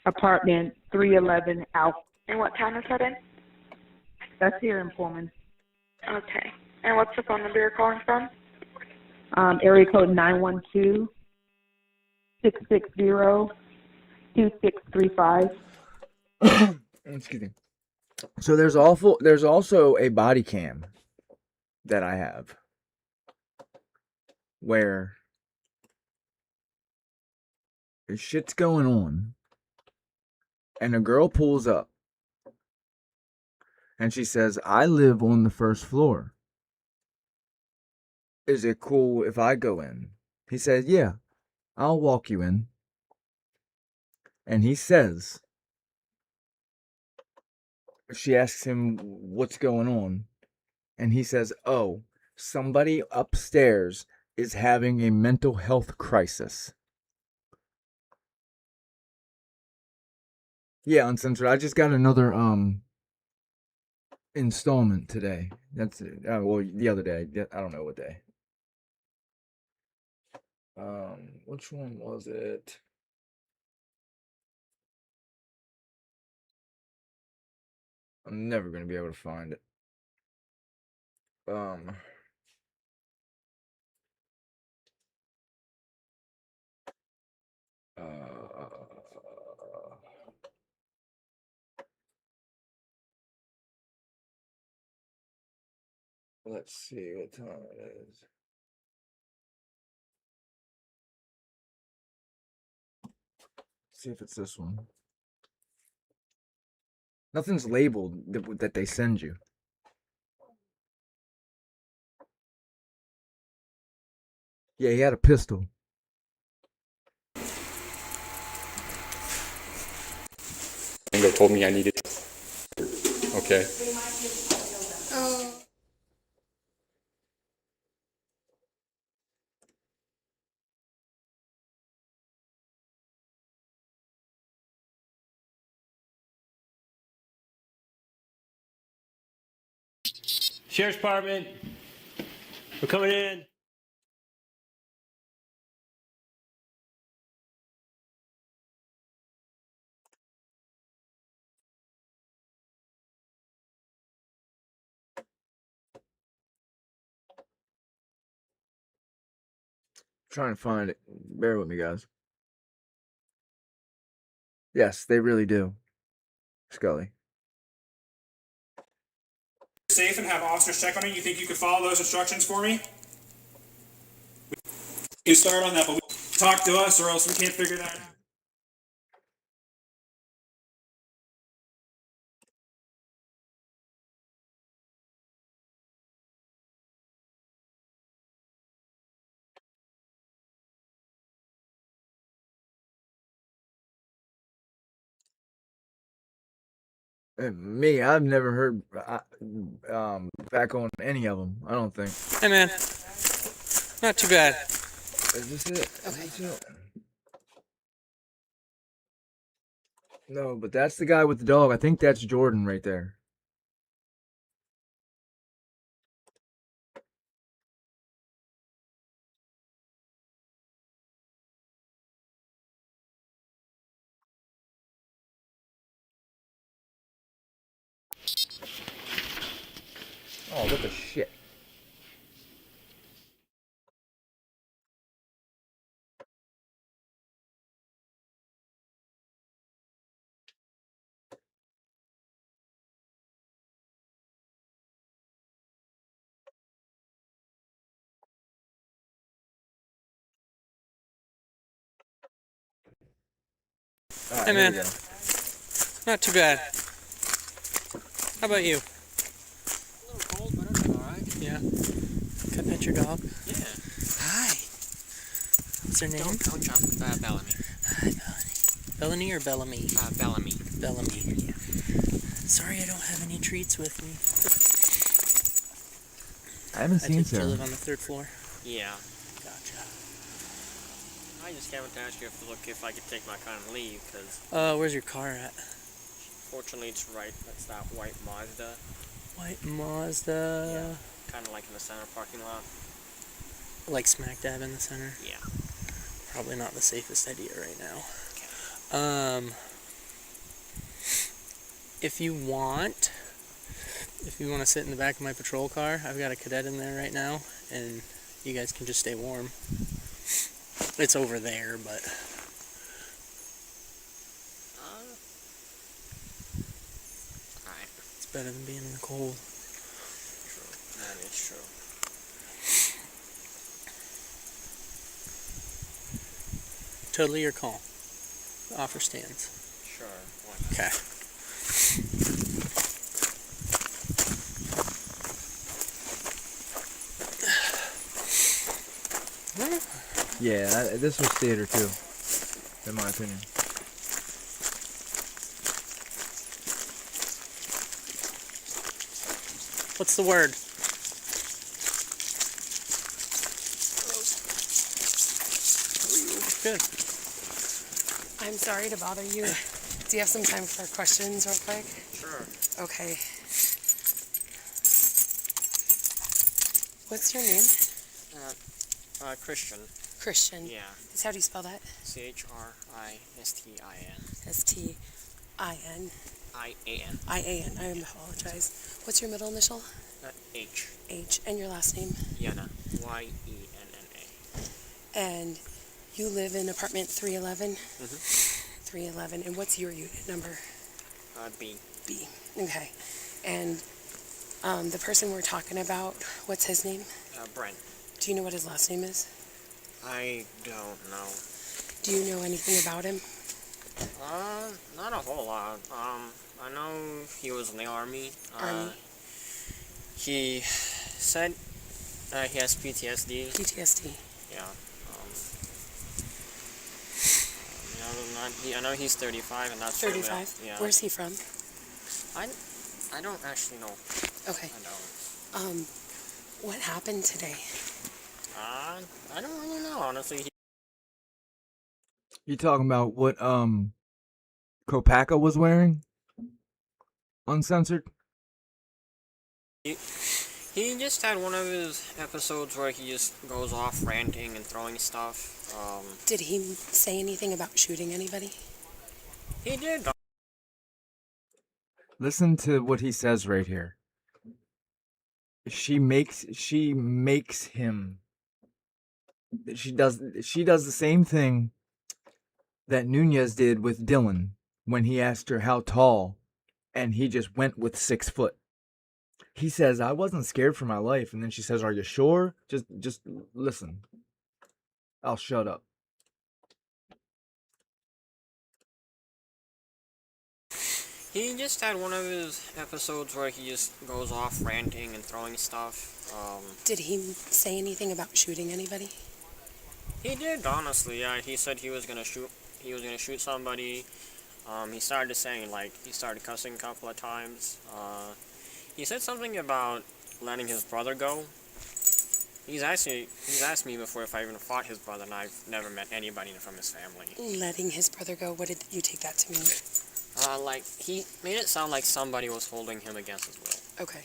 S3: Apartment 311 Alpha.
S2: And what town is that in?
S3: That's here in Pullman.
S2: Okay. And what's the phone number you're calling from?
S3: Area code 912-660-2635.
S1: Excuse me. So there's also a body cam that I have where shit's going on and a girl pulls up and she says, "I live on the first floor. Is it cool if I go in?" He says, "Yeah, I'll walk you in." And he says, she asks him what's going on. And he says, "Oh, somebody upstairs is having a mental health crisis." Yeah, uncensored. I just got another installment today. That's well, the other day. I don't know what day. Which one was it? I'm never gonna be able to find it. Um, uh, let's see what time it is. See if it's this one. Nothing's labeled that they send you. Yeah, he had a pistol.
S4: Bingo told me I needed. Okay.
S5: Sheriff's Department, we're coming in.
S1: Trying to find it. Bear with me, guys. Yes, they really do. Scully.
S6: Safe and have officers check on you. You think you could follow those instructions for me? You start on that, but talk to us or else we can't figure that out.
S1: Me, I've never heard back on any of them. I don't think.
S7: Hey, man. Not too bad.
S1: Is this it?
S8: Okay.
S1: Is this it? No, but that's the guy with the dog. I think that's Jordan right there. Oh, what the shit. All right,
S7: Hey,
S1: here
S7: man.
S1: we go.
S7: Not too bad. How about you?
S8: A little cold, but I'm alright.
S7: Yeah. Can I pet your dog?
S8: Yeah.
S7: Hi. What's her name?
S8: Don't jump. Bellamy.
S7: Hi, Bellamy. Bellamy or Bellamy?
S8: Bellamy.
S7: Bellamy. Yeah. Sorry I don't have any treats with me.
S1: I haven't
S7: I
S1: seen
S7: take you to
S1: Sarah.
S7: live on the 3rd floor?
S8: Yeah.
S7: Gotcha.
S8: I just came to ask you if I could take my car and leave, because
S7: Where's your car at?
S8: fortunately it's right. That's that white Mazda.
S7: White Mazda.
S8: Kind of like in the center parking lot.
S7: Like smack dab in the center?
S8: Yeah.
S7: Probably not the safest idea right now.
S8: Okay.
S7: If you want to sit in the back of my patrol car, I've got a cadet in there right now, and you guys can just stay warm. It's over there, but
S8: Alright.
S7: it's better than being in the cold.
S8: True. That is true.
S7: Totally your call. The offer stands.
S8: Sure. Why not?
S7: Okay.
S1: Yeah, this was theater too, in my opinion.
S7: What's the word? Good.
S9: I'm sorry to bother you. Do you have some time for questions real quick?
S8: Sure.
S9: Okay. What's your name?
S8: Christian.
S9: Christian.
S8: Yeah.
S9: How do you spell that?
S8: Christin.
S9: S-T-I-N.
S8: I-A-N.
S9: I-A-N. I apologize. What's your middle initial?
S8: H.
S9: H. And your last name?
S8: Yenna. Y-E-N-N-A.
S9: And you live in apartment 311?
S8: Mm-hmm.
S9: 311. And what's your unit number?
S8: B.
S9: B. Okay. And the person we're talking about, what's his name?
S8: Brent.
S9: Do you know what his last name is?
S8: I don't know.
S9: Do you know anything about him?
S8: Not a whole lot. I know he was in the army.
S9: Army?
S8: He said he has PTSD.
S9: PTSD.
S8: Yeah. I know he's 35, and that's
S9: 35?
S8: Yeah.
S9: Where's he from?
S8: I don't actually know.
S9: Okay.
S8: I don't.
S9: What happened today?
S8: I don't really know, honestly.
S1: You talking about what Kopacka was wearing? Uncensored?
S8: He just had one of his episodes where he just goes off ranting and throwing stuff.
S9: Did he say anything about shooting anybody?
S8: He did.
S1: Listen to what he says right here. She makes him. She does the same thing that Nunez did with Dylan when he asked her how tall, and he just went with 6 foot. He says, I wasn't scared for my life, and then she says, are you sure? Just listen. I'll shut up.
S8: He just had one of his episodes where he just goes off ranting and throwing stuff.
S9: Did he say anything about shooting anybody?
S8: He did, honestly. Yeah, he said he was gonna shoot. He was gonna shoot somebody. He started saying, like, he started cussing a couple of times. He said something about letting his brother go. He's asked me before if I even fought his brother, and I've never met anybody from his family.
S9: Letting his brother go, what did you take that to mean?
S8: Like, he made it sound like somebody was holding him against his will.
S9: Okay.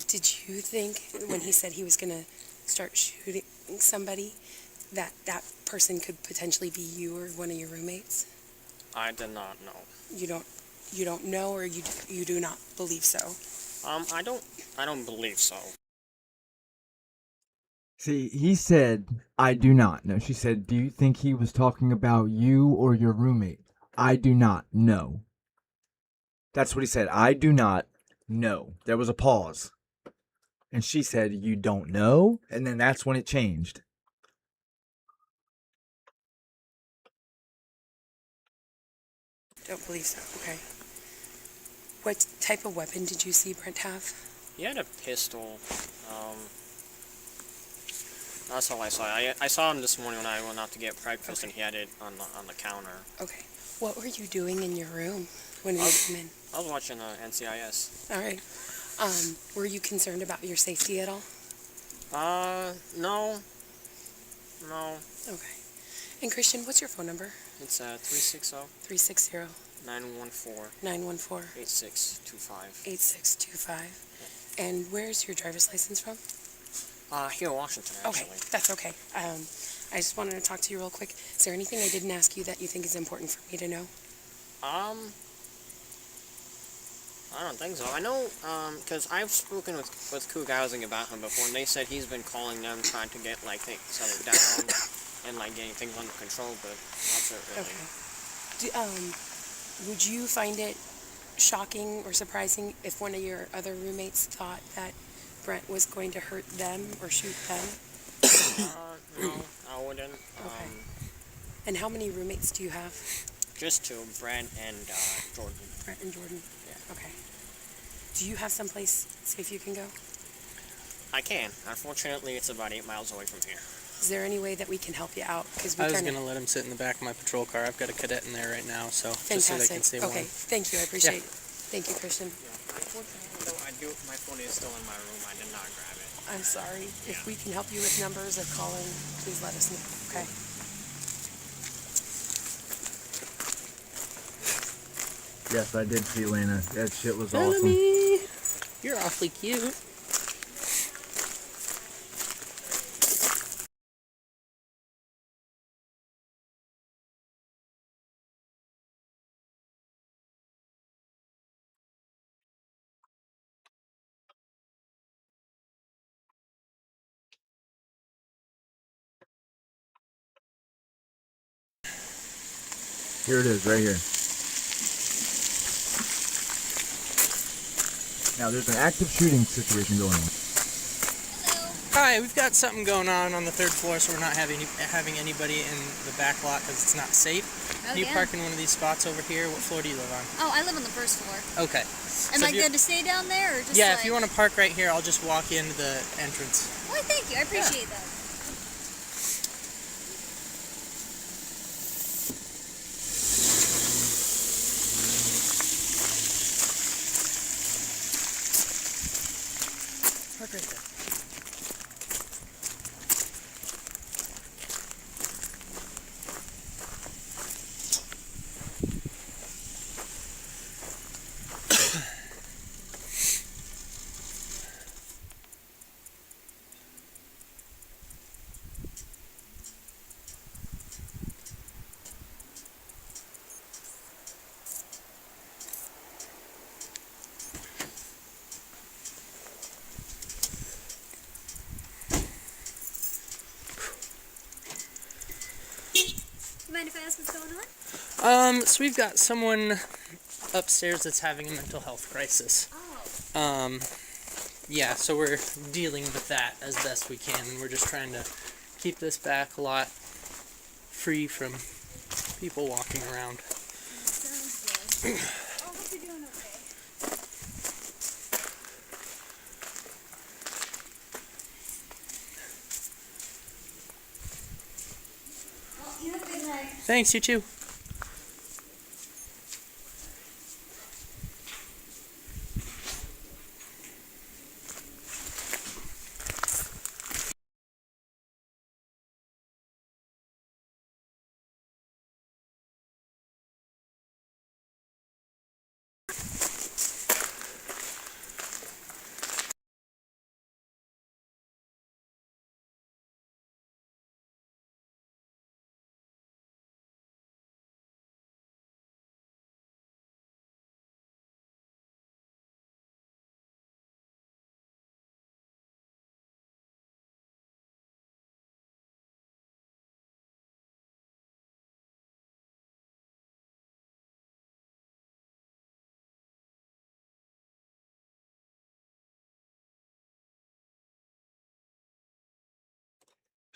S9: Did you think when he said he was going to start shooting somebody that that person could potentially be you or one of your roommates?
S8: I did not know.
S9: You don't know, or you do not believe so?
S8: I don't believe so.
S1: See, he said, I do not know. She said, do you think he was talking about you or your roommate? I do not know. That's what he said. I do not know. There was a pause. And she said, you don't know? And then that's when it changed.
S9: Don't believe so. Okay. What type of weapon did you see Brent have?
S8: He had a pistol. That's all I saw. I saw him this morning when I went out to get breakfast, and he had it on the counter.
S9: Okay. What were you doing in your room when we came in?
S8: I was watching NCIS.
S9: All right. Were you concerned about your safety at all?
S8: No. No.
S9: Okay. And Christian, what's your phone number?
S8: It's 360
S9: 360
S8: 914
S9: 914
S8: 8625.
S9: 8625. And where's your driver's license from?
S8: Here in Washington,
S9: Okay,
S8: actually.
S9: that's okay. I just wanted to talk to you real quick. Is there anything I didn't ask you that you think is important for me to know?
S8: I don't think so. I know, because I've spoken with Coug Housing about him before, and they said he's been calling them, trying to get, like, things settled down and, like, getting things under control, but that's it, really.
S9: Okay. Would you find it shocking or surprising if one of your other roommates thought that Brent was going to hurt them or shoot them?
S8: No, I wouldn't.
S9: Okay. And how many roommates do you have?
S8: Just two, Brent and Jordan.
S9: Brent and Jordan?
S8: Yeah.
S9: Okay. Do you have someplace safe you can go?
S8: I can. Unfortunately, it's about 8 miles away from here.
S9: Is there any way that we can help you out? Because
S7: I was going to let him sit in the back of my patrol car. I've got a cadet in there right now, so just so they can stay warm.
S9: Okay, thank you. I appreciate it. Thank you, Christian.
S8: Unfortunately, though, my phone is still in my room. I did not grab it.
S9: I'm sorry. If we can help you with numbers or calling, please let us know, okay?
S1: Yes, I did see Lena. That shit was
S7: Hello,
S1: awesome.
S7: me. You're awfully cute.
S1: Here it is, right here. Now, there's an active shooting situation going on.
S7: Hi, we've got something going on the 3rd floor, so we're not having anybody in the back lot because it's not safe.
S10: Oh,
S7: Can you
S10: yeah.
S7: park in one of these spots over here? What floor do you live on?
S10: Oh, I live on the 1st floor.
S7: Okay.
S10: Am
S7: So
S10: I
S7: if you're-
S10: good to stay down there, or just
S7: Yeah,
S10: like...
S7: if you want to park right here, I'll just walk into the entrance.
S10: Well, thank you. I appreciate that.
S7: Park right there.
S10: Mind if I ask what's going on?
S7: So we've got someone upstairs that's having a mental health crisis.
S10: Oh.
S7: Yeah, so we're dealing with that as best we can, and we're just trying to keep this back lot free from people walking around.
S10: Sounds good. Oh, hope you're doing okay. Well, you have a good night.
S7: Thanks, you too.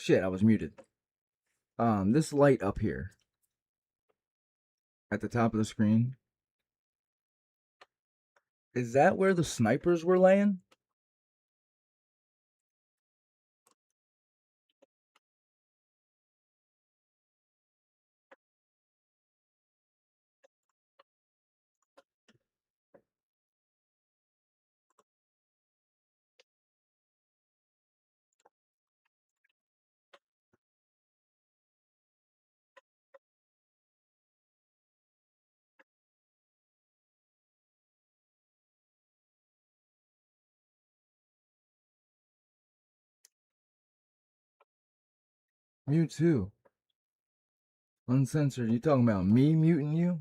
S1: Shit, I was muted. This light up here at the top of the screen, is that where the snipers were laying? Mute too. Uncensored. You talking about me muting you?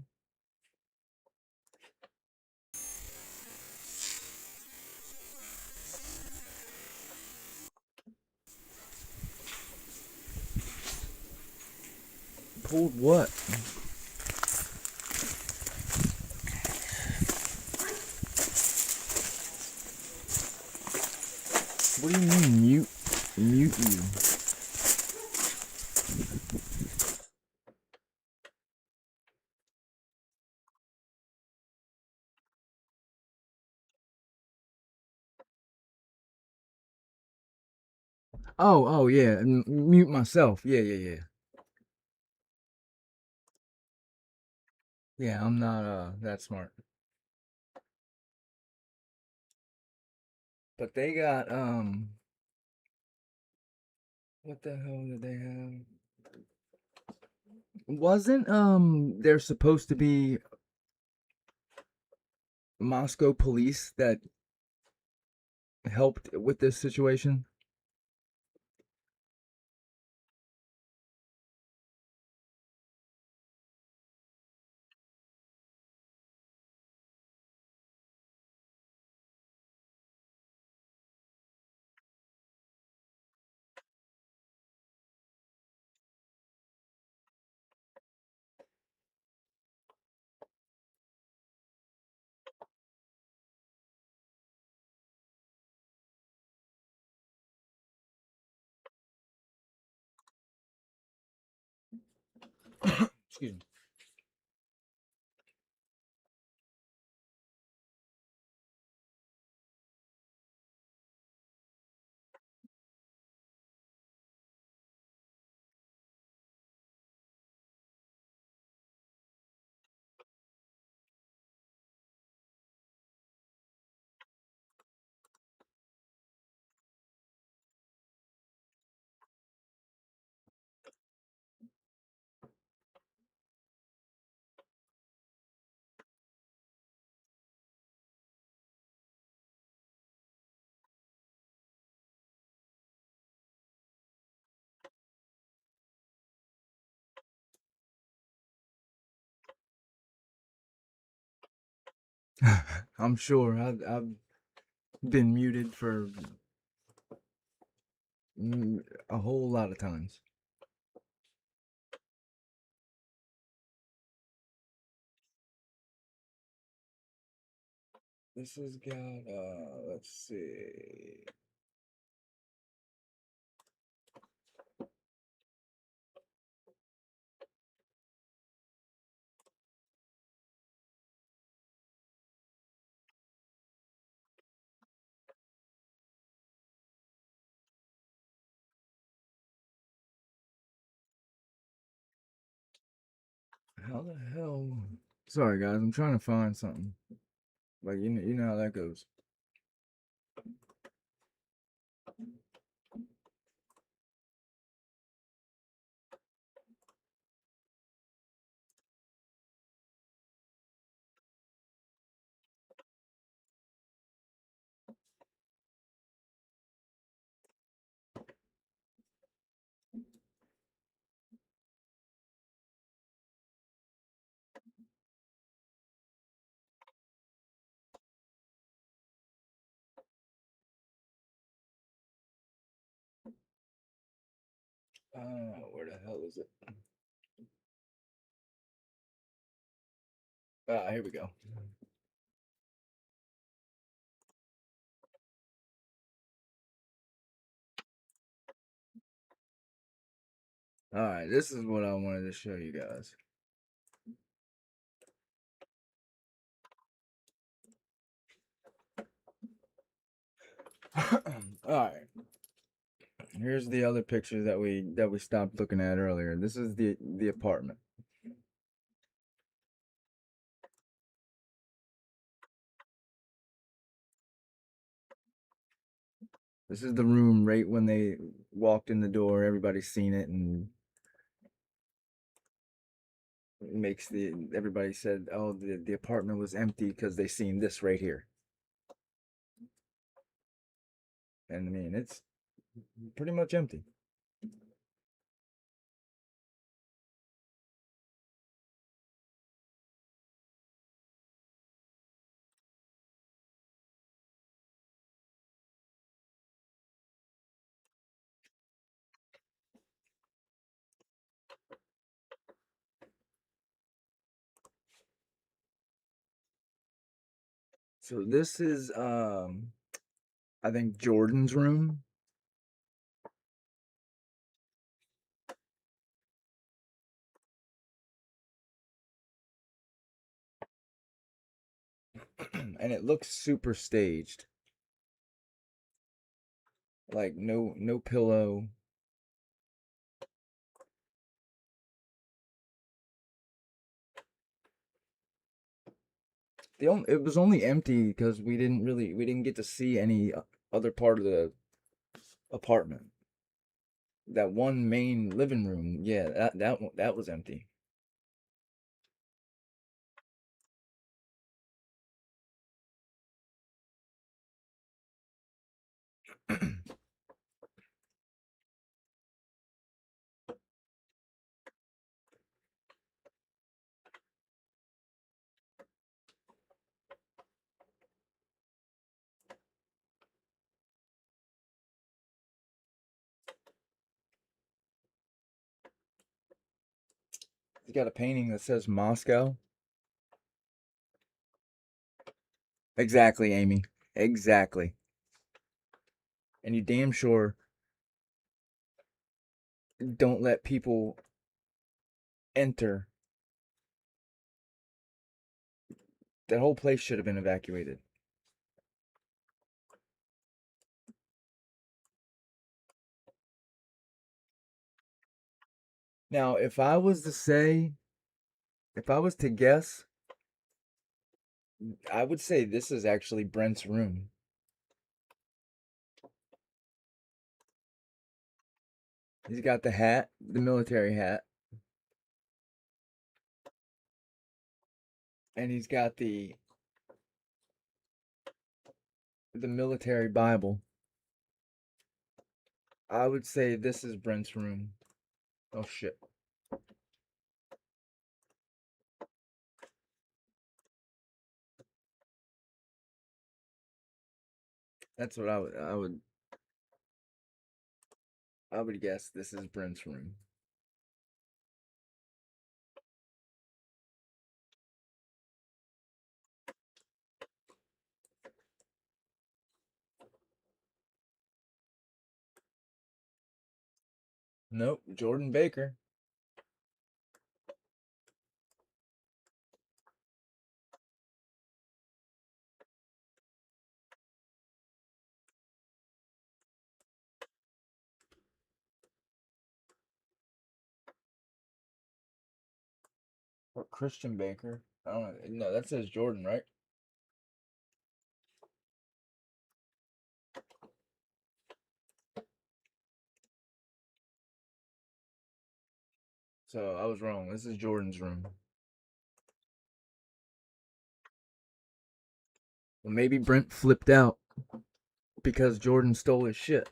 S1: Pulled what? What do you mean mute you? Oh yeah, mute myself. Yeah. Yeah, I'm not that smart. But they got what the hell did they have? Wasn't there supposed to be Moscow police that helped with this situation? Excuse me. I'm sure I've been muted for a whole lot of times. This has got let's see. How the hell? Sorry guys, I'm trying to find something. Like you know how that goes. Where the hell is it? Here we go. Alright, this is what I wanted to show you guys. Alright. Here's the other picture that we stopped looking at earlier. This is the apartment. This is the room right when they walked in the door. Everybody's seen it, and it makes everybody said, "Oh, the apartment was empty because they seen this right here." And I mean, it's pretty much empty. So this is I think Jordan's room. And it looks super staged. Like no pillow. It was only empty because we didn't get to see any other part of the apartment. That one main living room, yeah, that was empty. He's got a painting that says Moscow. Exactly, Amy. Exactly. And you damn sure don't let people enter. That whole place should have been evacuated. Now, if I was to guess, I would say this is actually Brent's room. He's got the hat, the military hat. And he's got the military Bible. I would say this is Brent's room. Oh shit. That's what I would guess this is Brent's room. Nope, Jordan Baker. Or Christian Baker. I don't know. No, that says Jordan, right? So I was wrong. This is Jordan's room. Well, maybe Brent flipped out because Jordan stole his shit.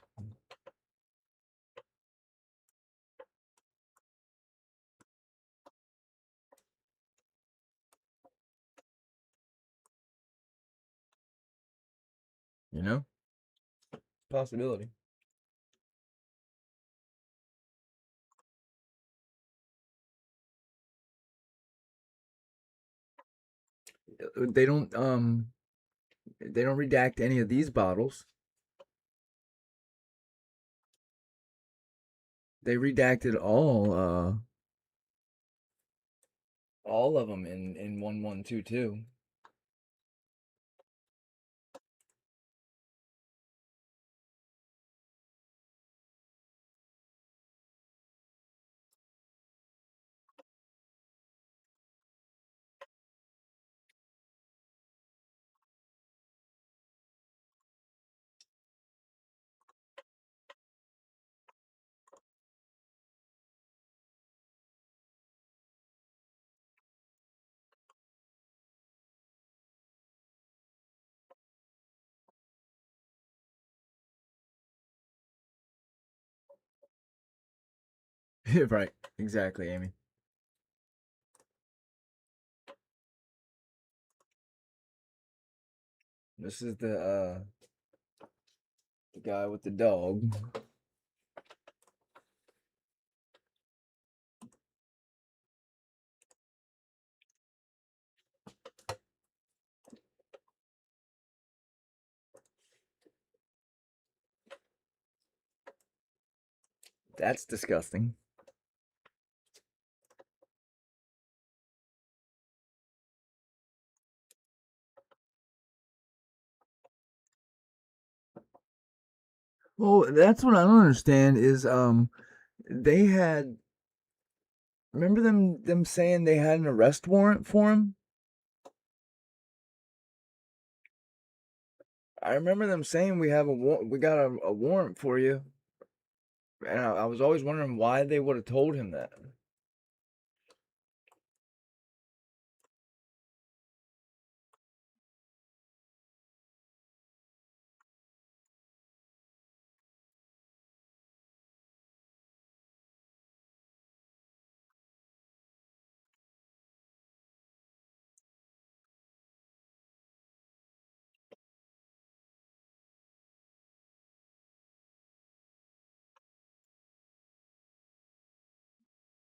S1: You know? Possibility. They don't redact any of these bottles. They redacted all of them in 1122. Right, exactly, Amy. This is the guy with the dog. That's disgusting. Well, that's what I don't understand is they had, remember them saying they had an arrest warrant for him? I remember them saying we got a warrant for you. And I was always wondering why they would have told him that.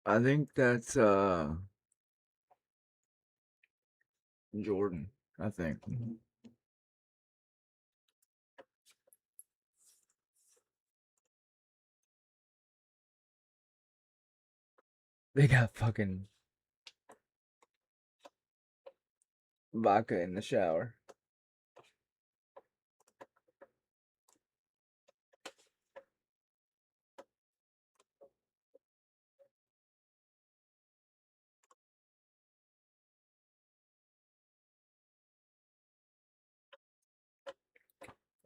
S1: I think that's Jordan, I think. They got fucking vodka in the shower.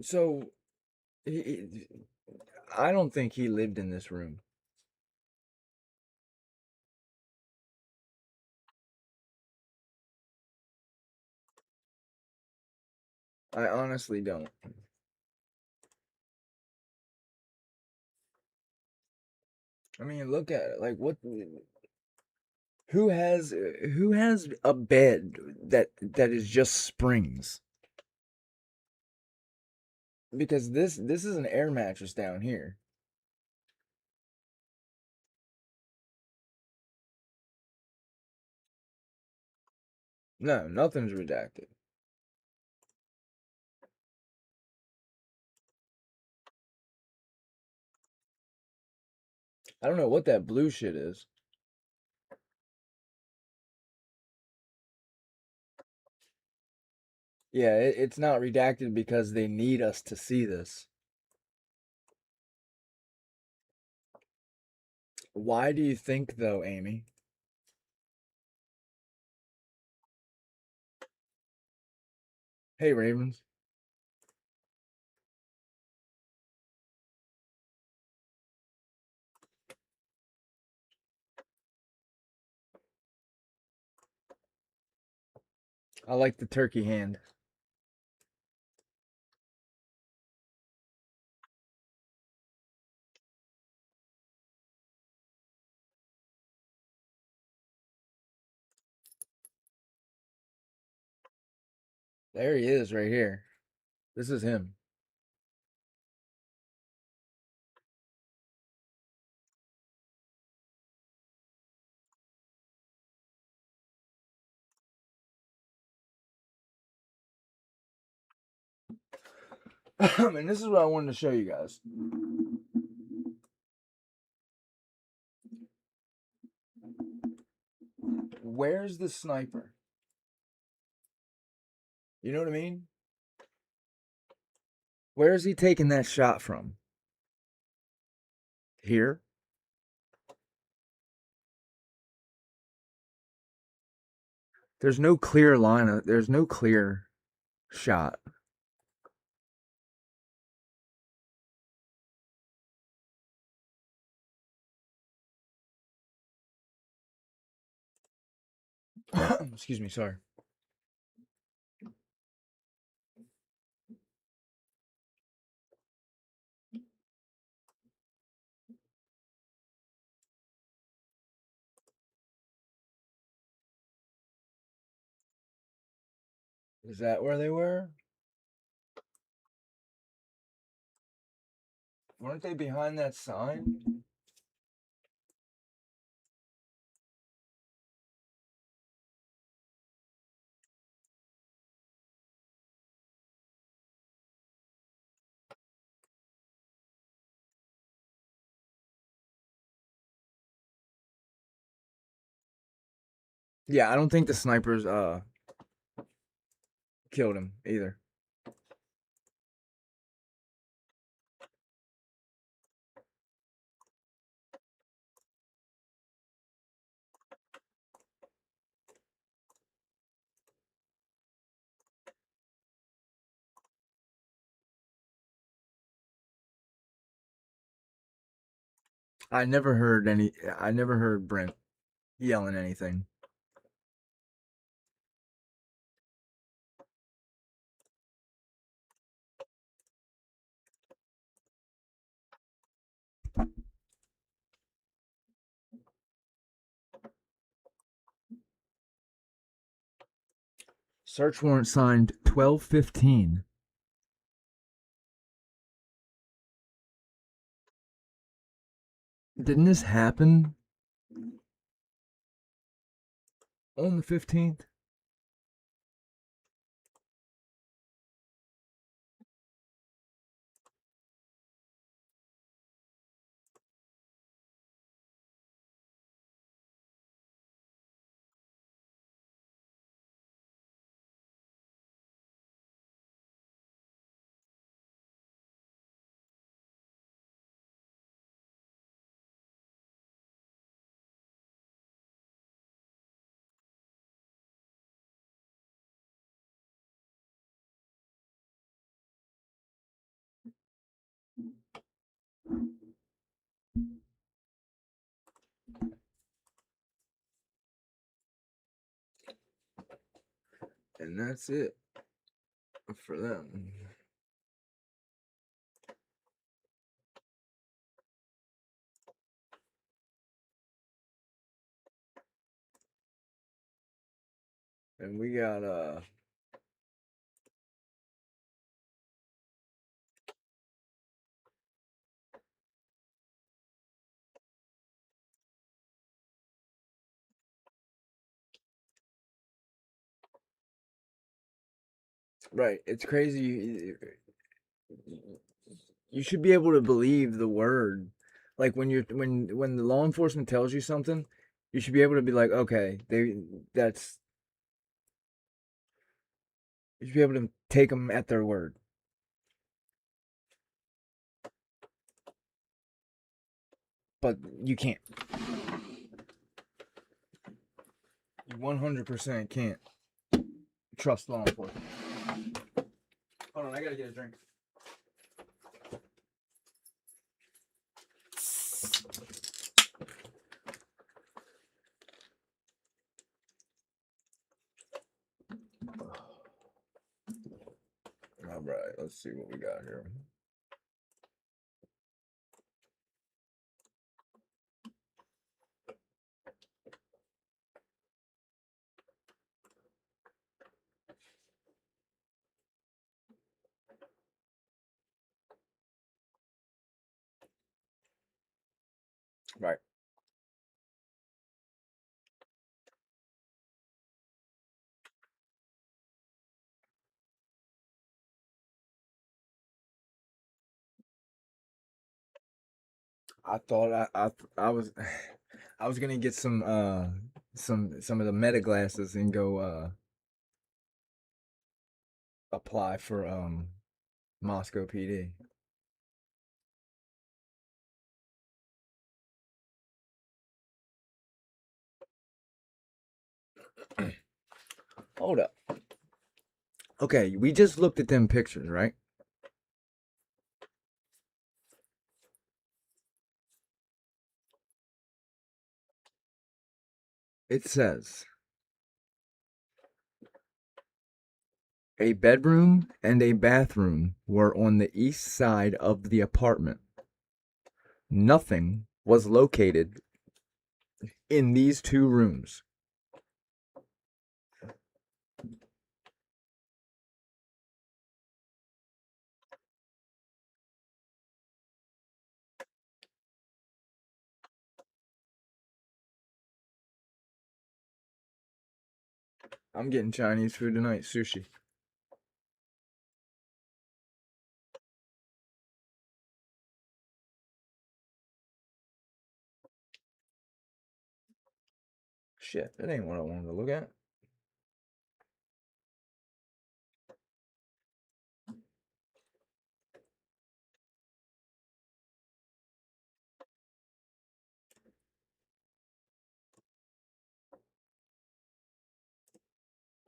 S1: So he, I don't think he lived in this room. I honestly don't. I mean, look at it. Like, what? Who has a bed that is just springs? Because this is an air mattress down here. No, nothing's redacted. I don't know what that blue shit is. Yeah, it's not redacted because they need us to see this. Why do you think, though, Amy? Hey, Ravens. I like the turkey hand. There he is right here. This is him. And this is what I wanted to show you guys. where's the sniper? You know what I mean? Where is he taking that shot from? Here? There's no clear line. There's no clear shot. Excuse me, sorry. Is that where they were? Weren't they behind that sign? Yeah, I don't think the snipers killed him either. I never heard Brent yelling anything. Search warrant signed 12/15. Didn't this happen on the 15th? And that's it for them. And we got right. It's crazy. You should be able to believe the word. Like when the law enforcement tells you something, you should be able to be like, okay, that's you should be able to take them at their word. But you can't. You 100% can't trust law enforcement. Hold on, I gotta get a drink. All right, let's see what we got here. Right. I thought I was I was gonna get some some of the meta glasses and go apply for Moscow PD. Hold up. Okay, we just looked at them pictures, right? It says a bedroom and a bathroom were on the east side of the apartment. Nothing was located in these two rooms. I'm getting Chinese food tonight, sushi. Shit, that ain't what I wanted to look at.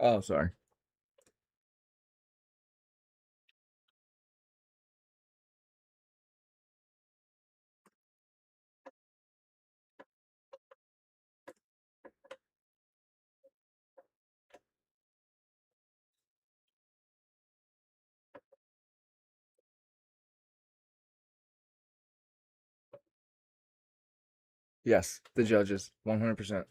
S1: Oh, sorry. Yes, the judges, 100%.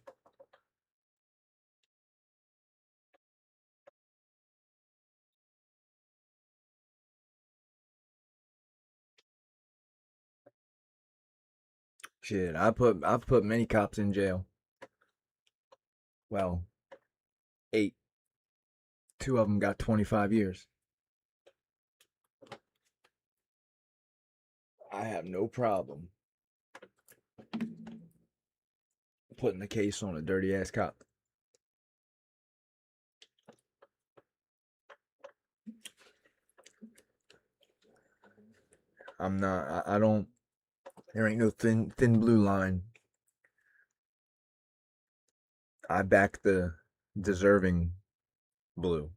S1: Shit, I've put many cops in jail. Well, 8. 2 of them got 25 years. I have no problem putting the case on a dirty ass cop. I'm not. I don't. There ain't no thin blue line. I back the deserving blue.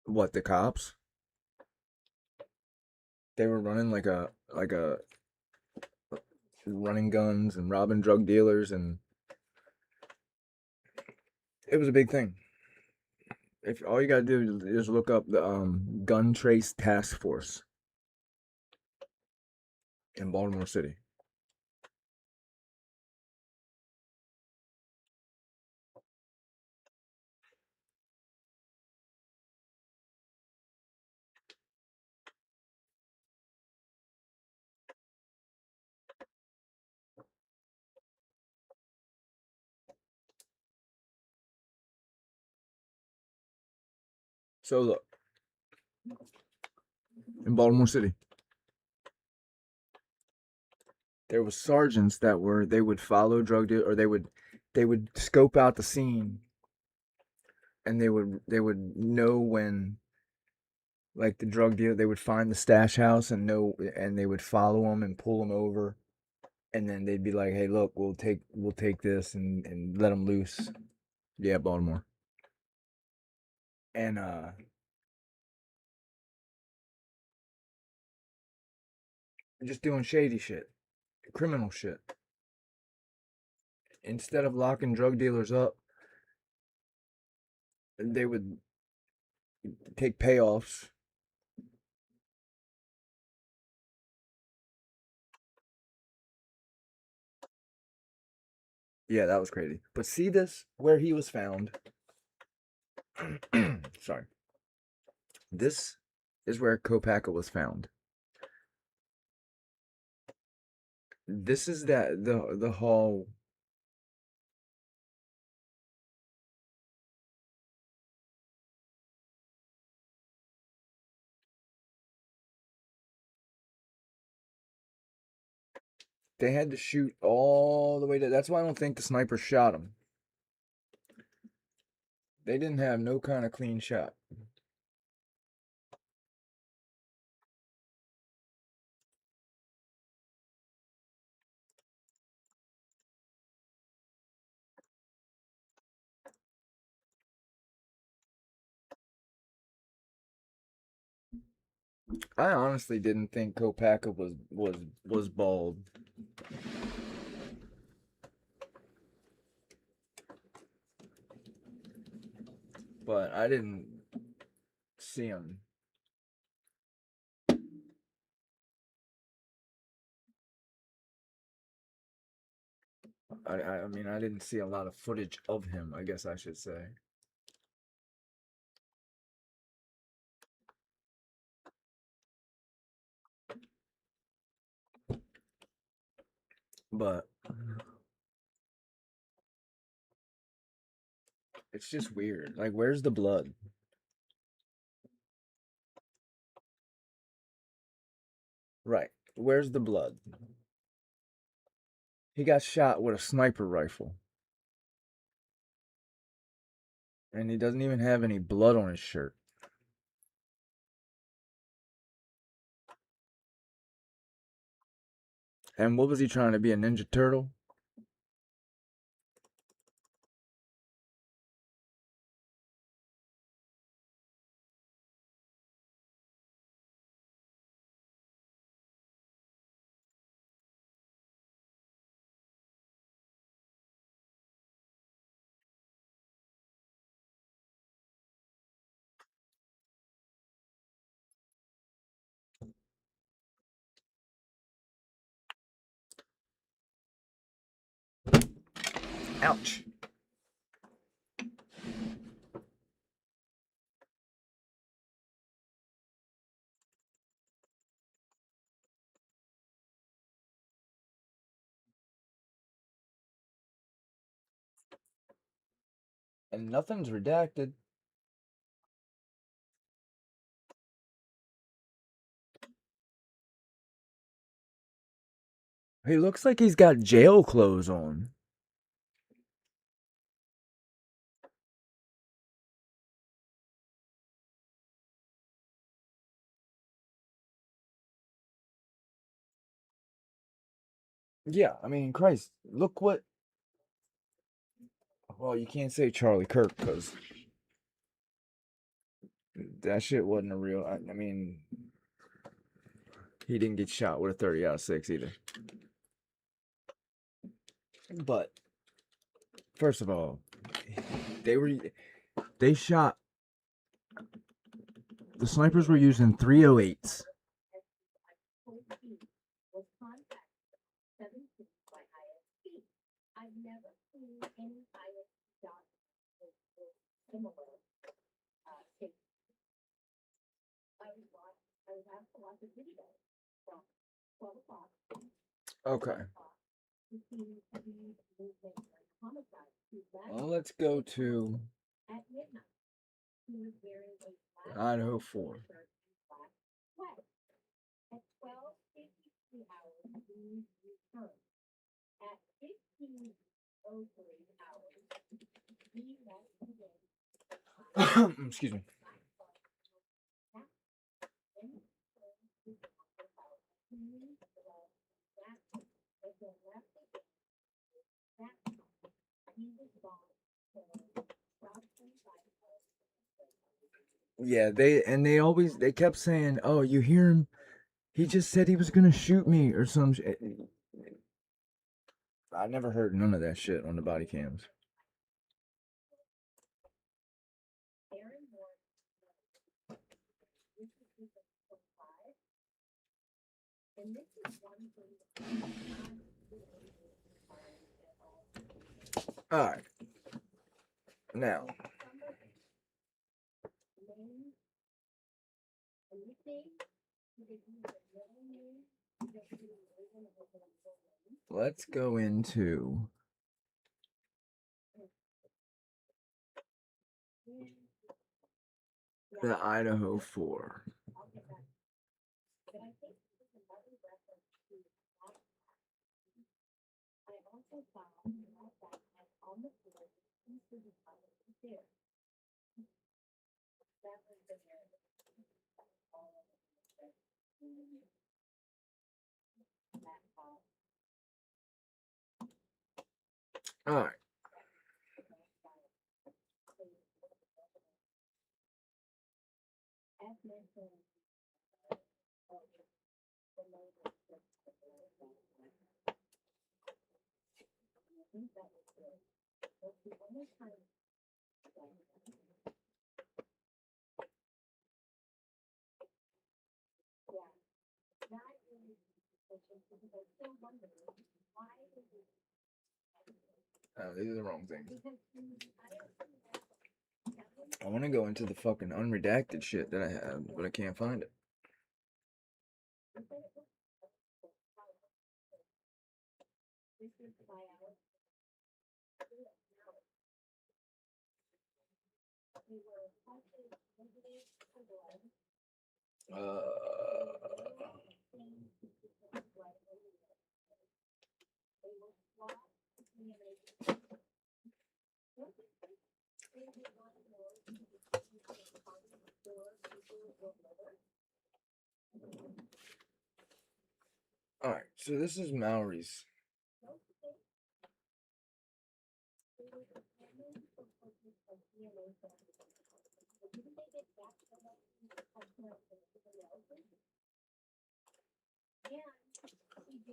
S1: What, the cops? They were running like a running guns and robbing drug dealers, and it was a big thing. If all you gotta do is look up the gun trace task force in Baltimore City. So look, in Baltimore City, there was sergeants that they would follow drug deal, or they would scope out the scene, and they would know when, like, the drug dealer, they would find the stash house and they would follow them and pull them over, and then they'd be like, hey, look, we'll take this and let them loose. Yeah, Baltimore. And just doing shady shit, criminal shit. Instead of locking drug dealers up, they would take payoffs. Yeah, that was crazy. But see this, where he was found. Sorry. This is where Kopacka was found. This is the hall. They had to shoot all the way to. That's why I don't think the sniper shot him. They didn't have no kind of clean shot. I honestly didn't think Kopacka was bald. But I didn't see him. I mean, I didn't see a lot of footage of him, I guess I should say. But it's just weird. Like, where's the blood? Right. Where's the blood? He got shot with a sniper rifle. And he doesn't even have any blood on his shirt. And what was he trying to be, a Ninja Turtle? Ouch. And nothing's redacted. He looks like he's got jail clothes on. Yeah, I mean, Christ, look what. Well, you can't say Charlie Kirk because that shit wasn't a real. I mean, he didn't get shot with a 30 out of 6 either. But first of all, they shot. The snipers were using 308s. Okay. Well, let's go to Idaho 4. Excuse me. Yeah, they kept saying, "Oh, you hear him? He just said he was gonna shoot me or some shit." I never heard none of that shit on the body cams. All right. Now, let's go into the Idaho 4. All right. Oh, these are the wrong things. I want to go into the fucking unredacted shit that I have, but I can't find it. Alright, so this is Maori's.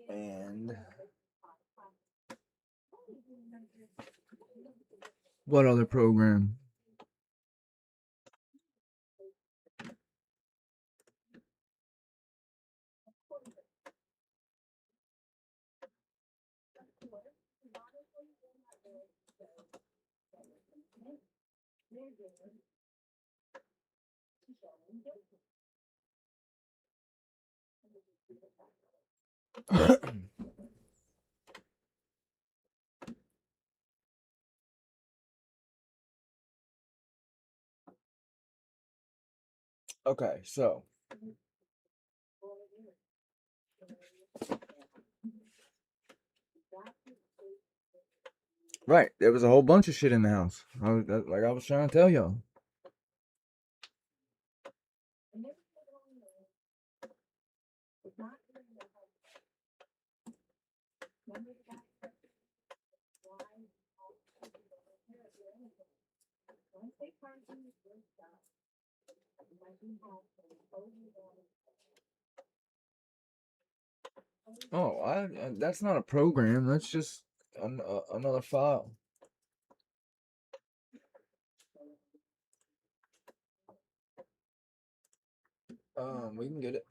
S1: And what other program? Okay, so right, there was a whole bunch of shit in the house. Like I was trying to tell y'all. Oh, that's not a program. That's just another file. We can get it.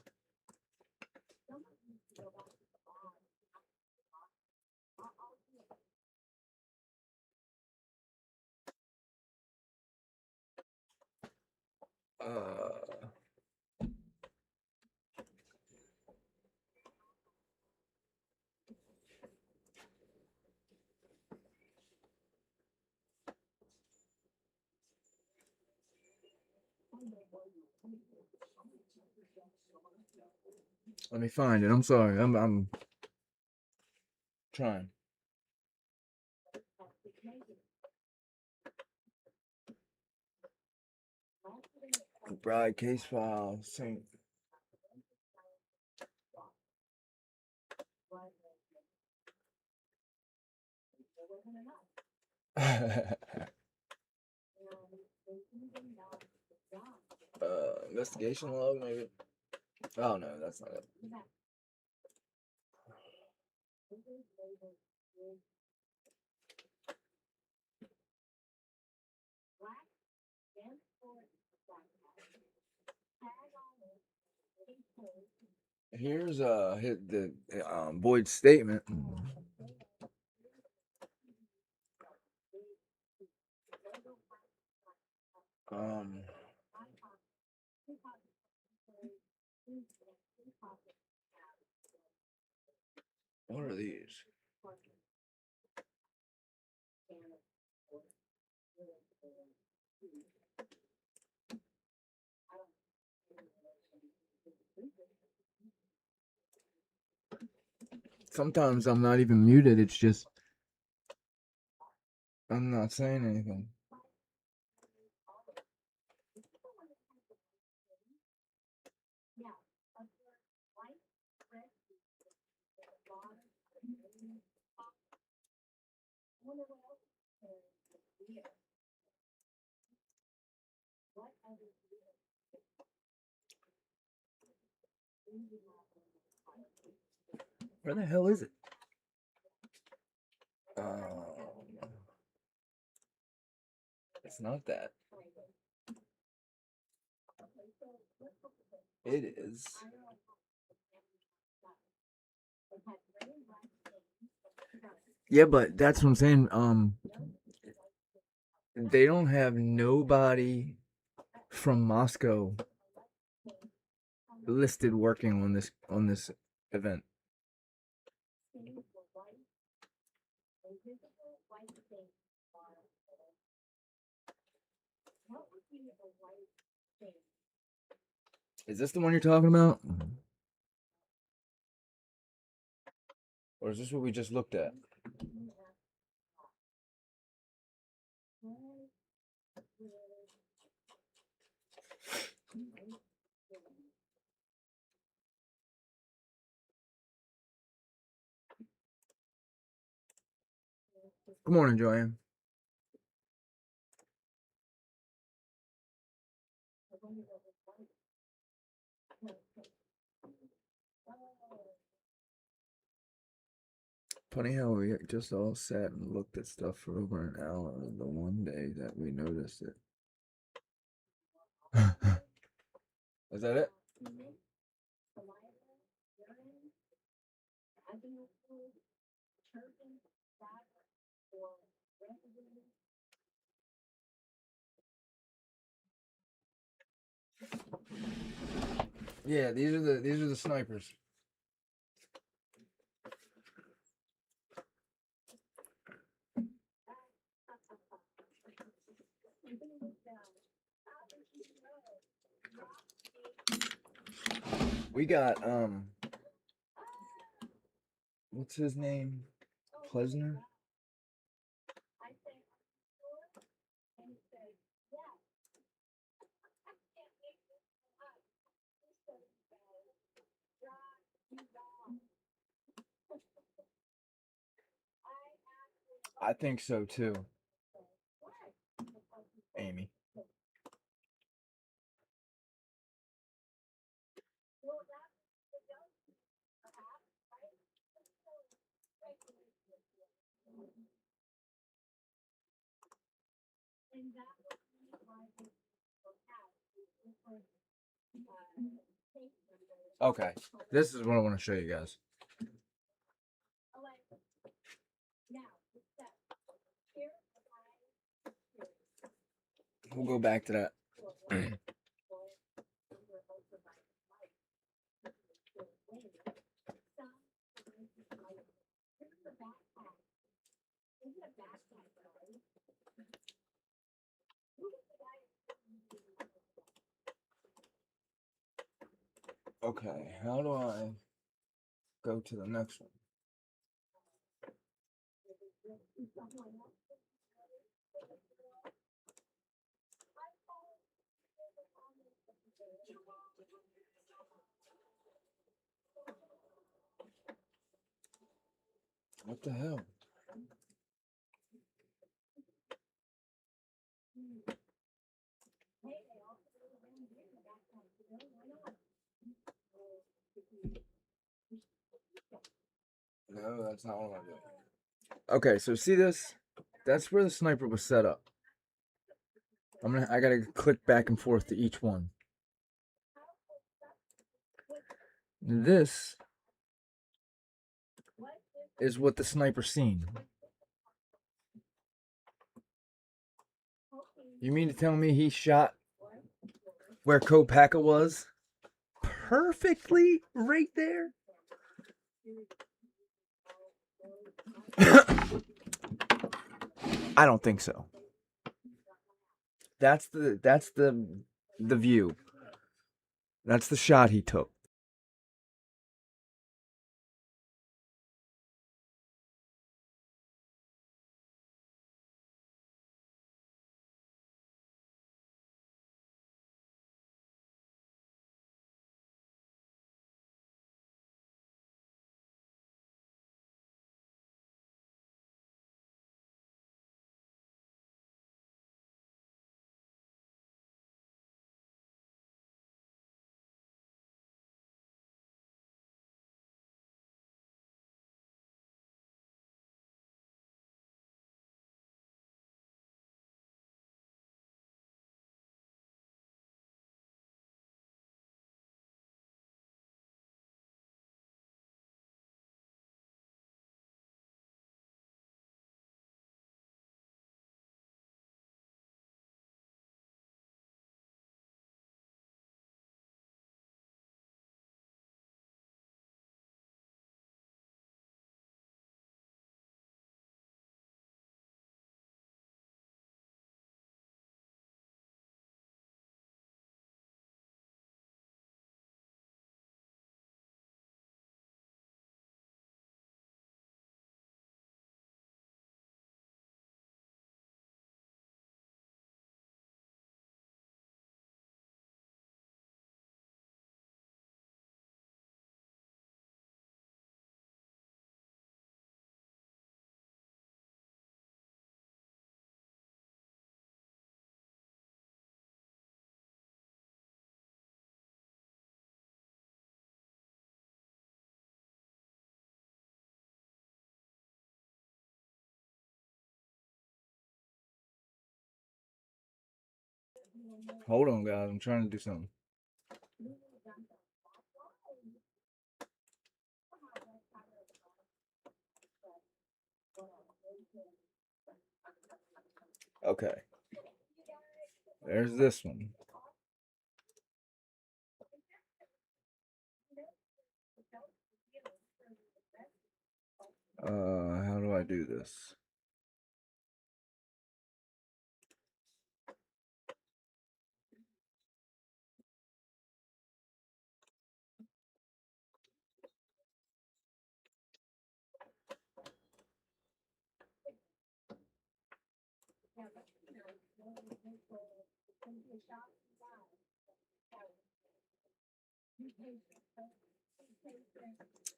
S1: Let me find it. I'm sorry. I'm trying. Bride case file. Saint. Investigation log, maybe. Oh no, that's not it. Here's the Boyd's statement. What are these? Sometimes I'm not even muted. It's just I'm not saying anything. Where the hell is it? It's not that. It is. Yeah, but that's what I'm saying. They don't have nobody from Moscow listed working on this event. Is this the one you're talking about? Or is this what we just looked at? Good morning, Joanne. Funny how we just all sat and looked at stuff for over an hour the one day that we noticed it. Is that it? Yeah, these are the snipers. We got what's his name? Plesner? I think so too. Amy. Okay, this is what I want to show you guys. We'll go back to that. Okay, how do I go to the next one? What the hell? No, that's not what I'm doing. Okay, so see this? That's where the sniper was set up. I gotta click back and forth to each one. This is what the sniper seen. You mean to tell me he shot where Kopacka was? Perfectly right there? I don't think so. That's the view. That's the shot he took. Hold on, guys. I'm trying to do something. Okay. There's this one. How do I do this?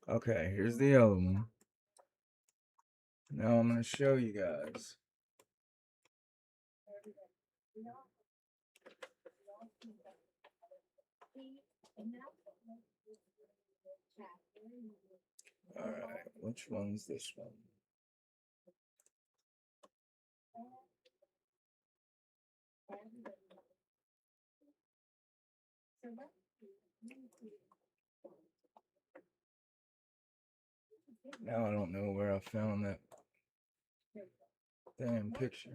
S1: Okay, here's the other one. Now I'm going to show you guys. Alright, which one's this one? Now I don't know where I found that damn picture.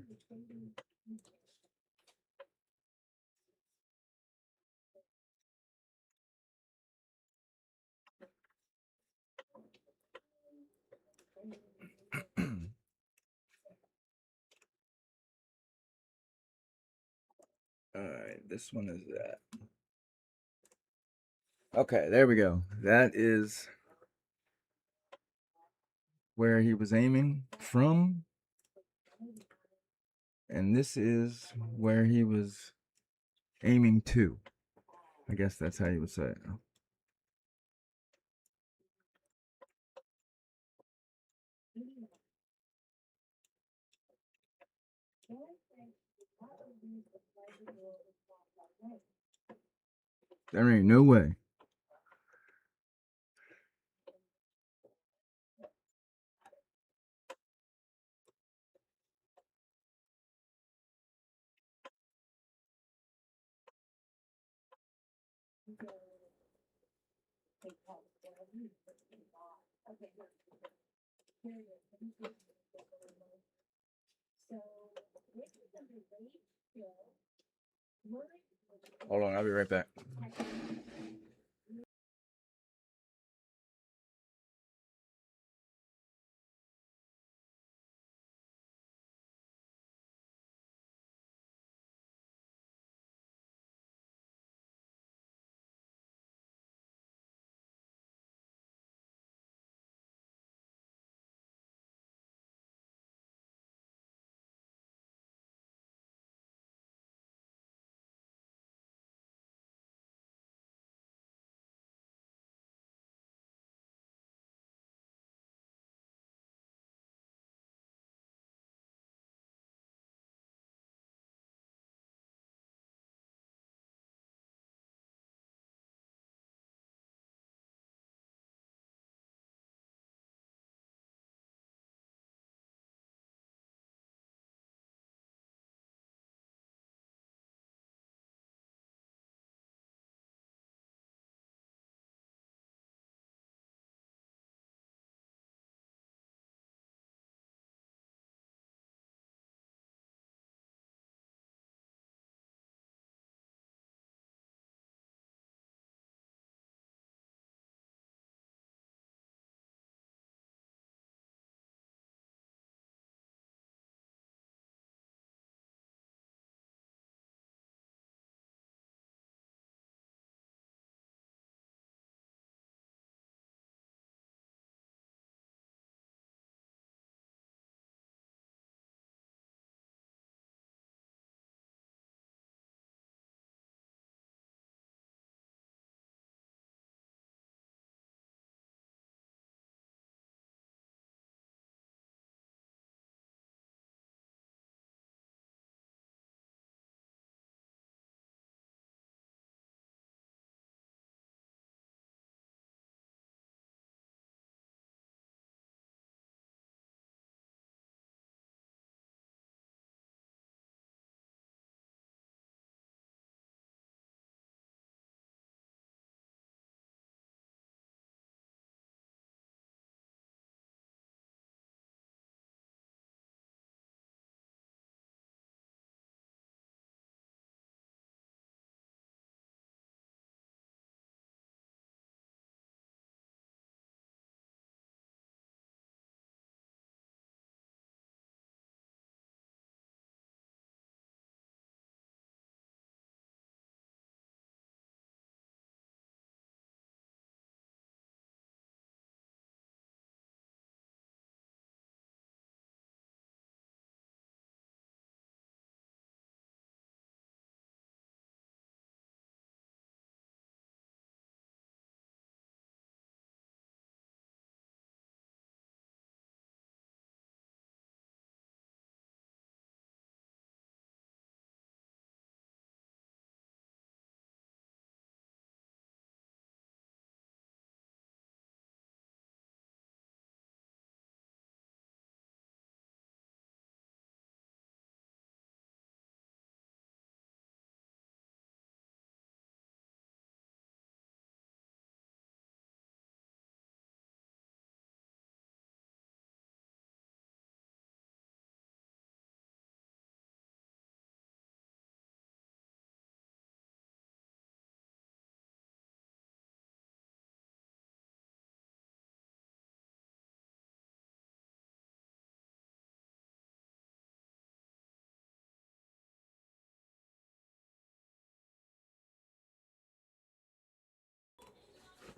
S1: Alright, this one is that. Okay, there we go. That is where he was aiming from. And this is where he was aiming to. I guess that's how you would say it. There ain't no way. Hold on, I'll be right back.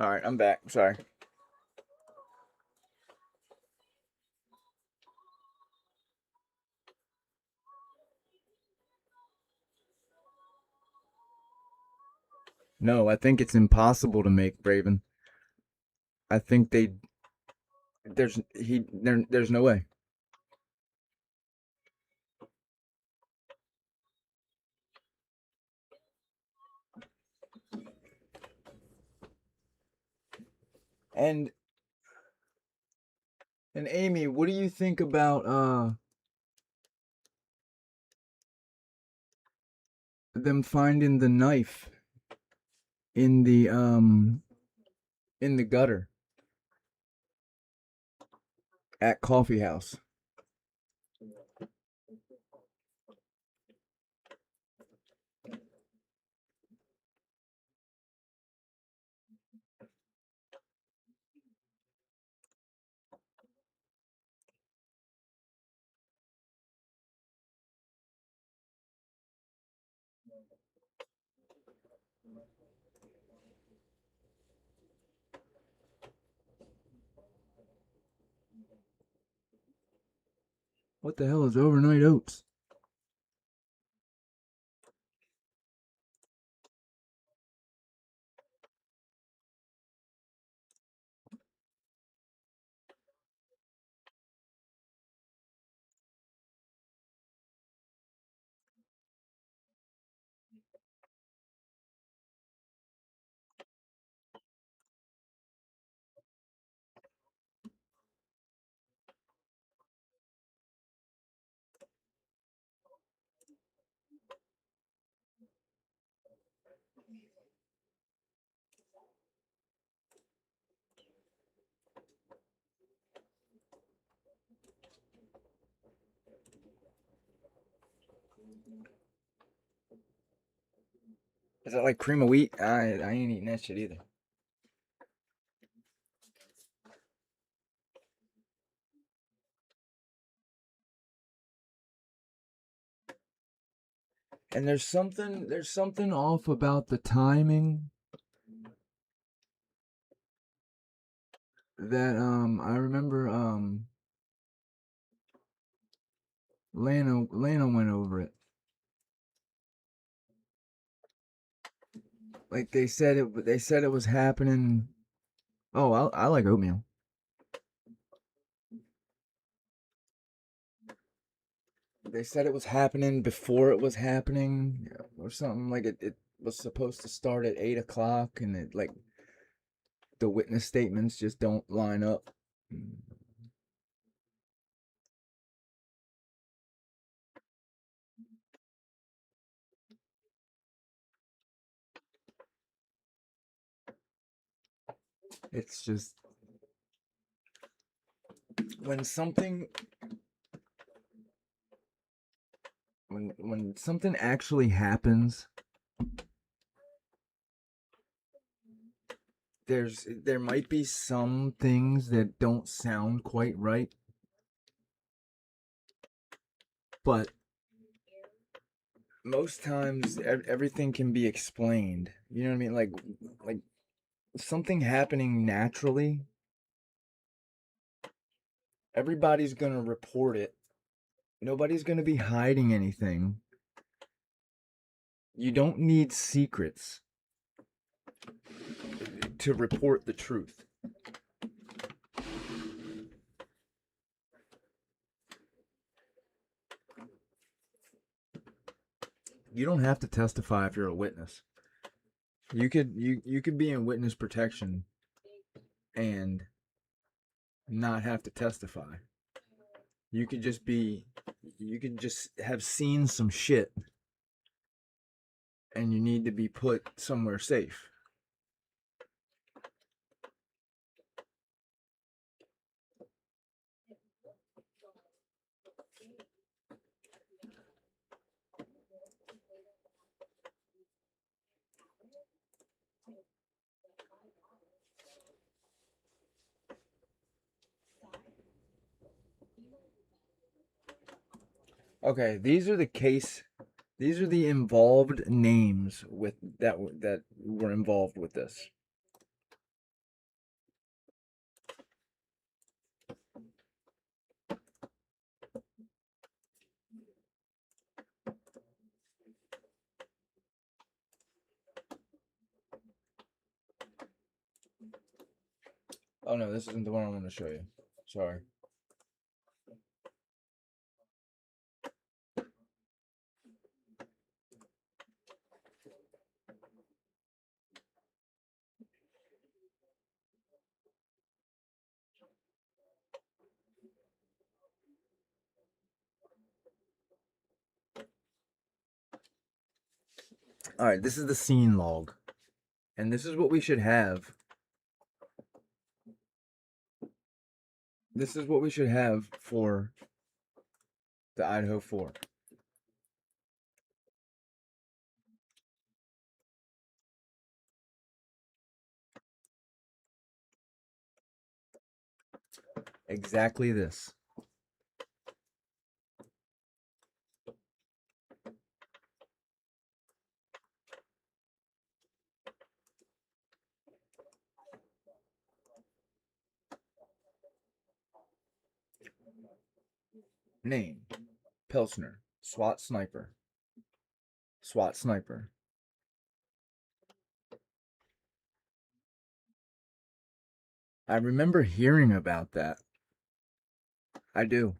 S1: All right, I'm back. Sorry. No, I think it's impossible to make Braven. I think there's no way. And Amy, what do you think about them finding the knife in the gutter at Coffee House? What the hell is overnight oats? Is that like cream of wheat? I ain't eating that shit either. And there's something off about the timing that I remember Lana went over it. Like they said it was happening. Oh, I like oatmeal. They said it was happening before it was happening or something. Like it was supposed to start at 8 o'clock, and it like the witness statements just don't line up. It's just when something when something actually happens, there might be some things that don't sound quite right, but most times everything can be explained. You know what I mean? Like something happening naturally, everybody's gonna report it. Nobody's gonna be hiding anything. You don't need secrets to report the truth. You don't have to testify if you're a witness. You could be in witness protection and not have to testify. You could just have seen some shit and you need to be put somewhere safe. Okay, these are the involved names that were involved with this. Oh no, this isn't the one I want to show you. Sorry. Alright, this is the scene log. And this is what we should have. This is what we should have for the Idaho 4. Exactly this. Name: Pilsner. SWAT sniper. SWAT sniper. I remember hearing about that. I do.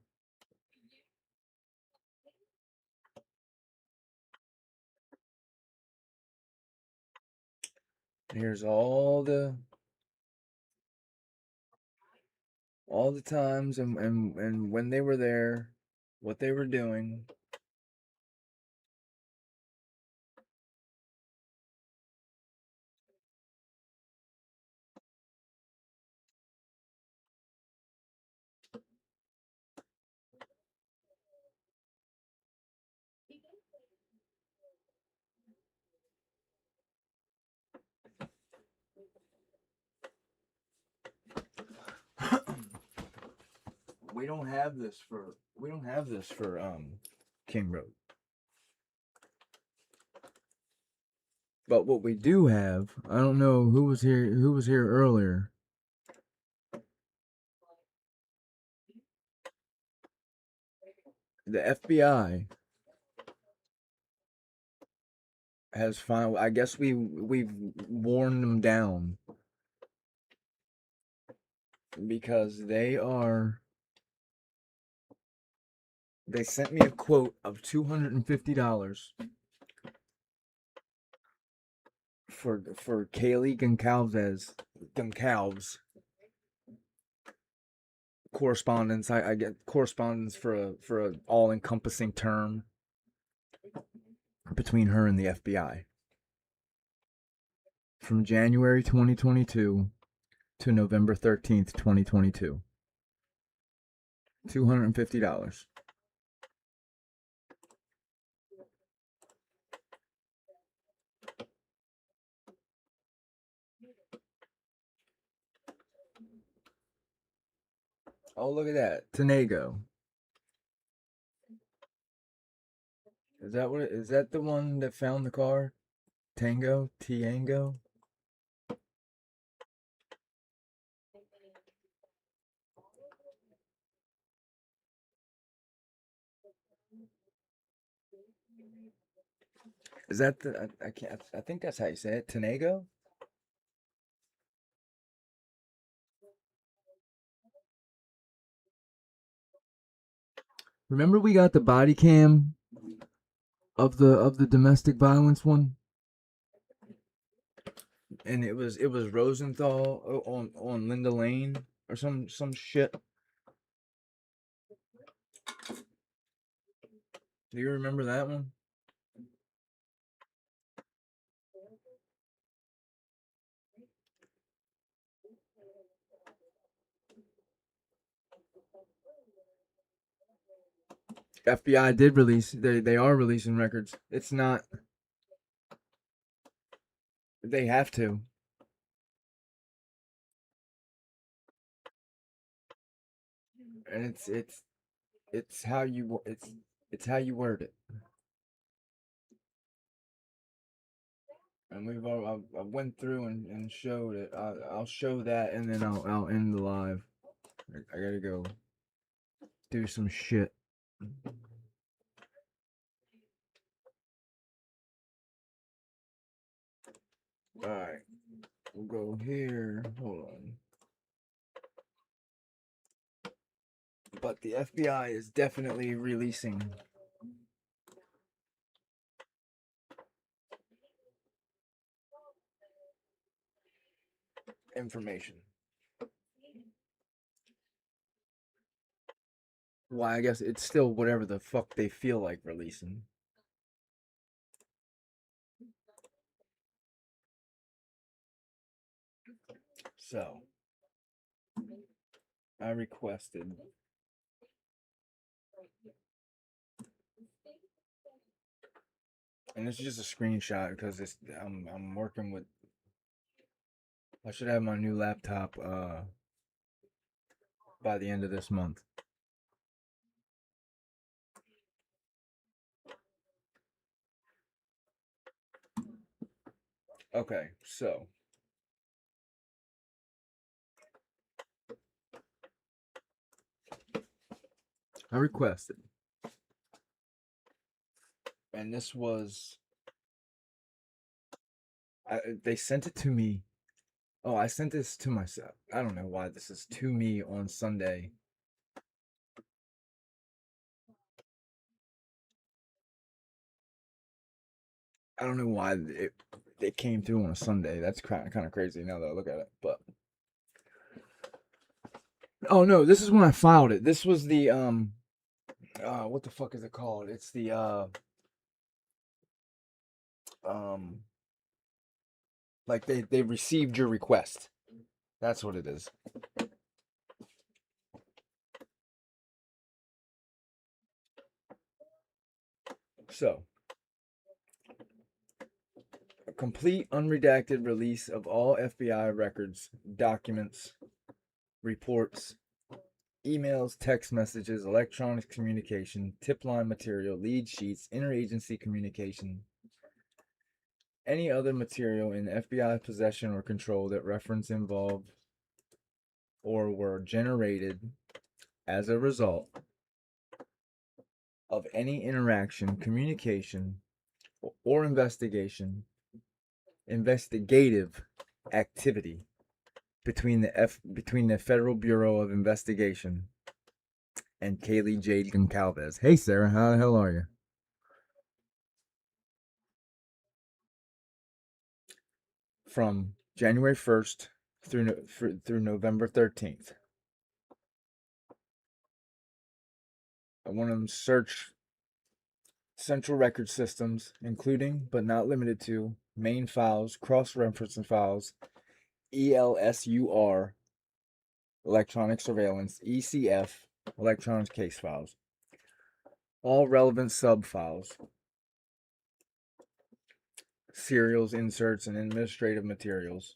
S1: Here's all the times and when they were there, what they were doing. We don't have this for King Road. But what we do have, I don't know who was here earlier. The FBI has found, I guess we've worn them down because they sent me a quote of $250 for Kaylee Goncalves correspondence. I get correspondence for a all encompassing term between her and the FBI from January 2022 to November 13th, 2022. $250. Oh, look at that. Tanego. Is that the one that found the car? Tiango? Is that the I can't I think that's how you say it. Tanego? Remember we got the body cam of the domestic violence one? And it was Rosenthal on Linda Lane or some shit. Do you remember that one? FBI did release. They are releasing records. It's not. They have to. And it's how you it's how you word it. And I went through and showed it. I'll show that and then I'll end the live. I gotta go do some shit. All right, we'll go here. Hold on. But the FBI is definitely releasing information. Why, I guess it's still whatever the fuck they feel like releasing. So, I requested and this is just a screenshot because I'm working with. I should have my new laptop by the end of this month. Okay, so I requested, and this was they sent it to me. Oh, I sent this to myself. I don't know why this is to me on Sunday. I don't know why it came through on a Sunday. That's kind of crazy now that I look at it. But oh no, this is when I filed it. This was the what the fuck is it called? It's the um like they received your request. That's what it is. So, a complete unredacted release of all FBI records, documents, reports, emails, text messages, electronic communication, tip line material, lead sheets, interagency communication, any other material in FBI possession or control that reference involved or were generated as a result of any interaction, communication, or investigative activity between the Federal Bureau of Investigation and Kaylee J. Goncalves. Hey Sarah, how the hell are you? From January 1st through November 13th. I want to search central record systems, including but not limited to main files, cross-referencing files, ELSUR, electronic surveillance, ECF, electronic case files, all relevant sub-files, serials, inserts, and administrative materials,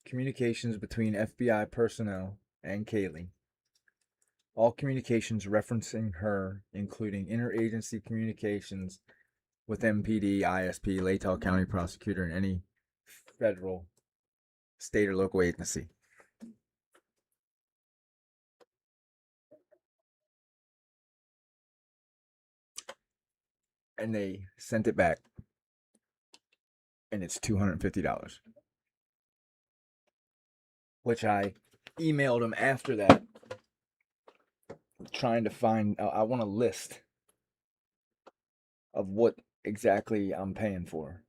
S1: communications between FBI personnel and Kaylee, all communications referencing her, including interagency communications with MPD, ISP, Latell County Prosecutor, and any federal, state, or local agency. And they sent it back, and it's $250, which I emailed them after that, trying to find. I want a list of what exactly I'm paying for.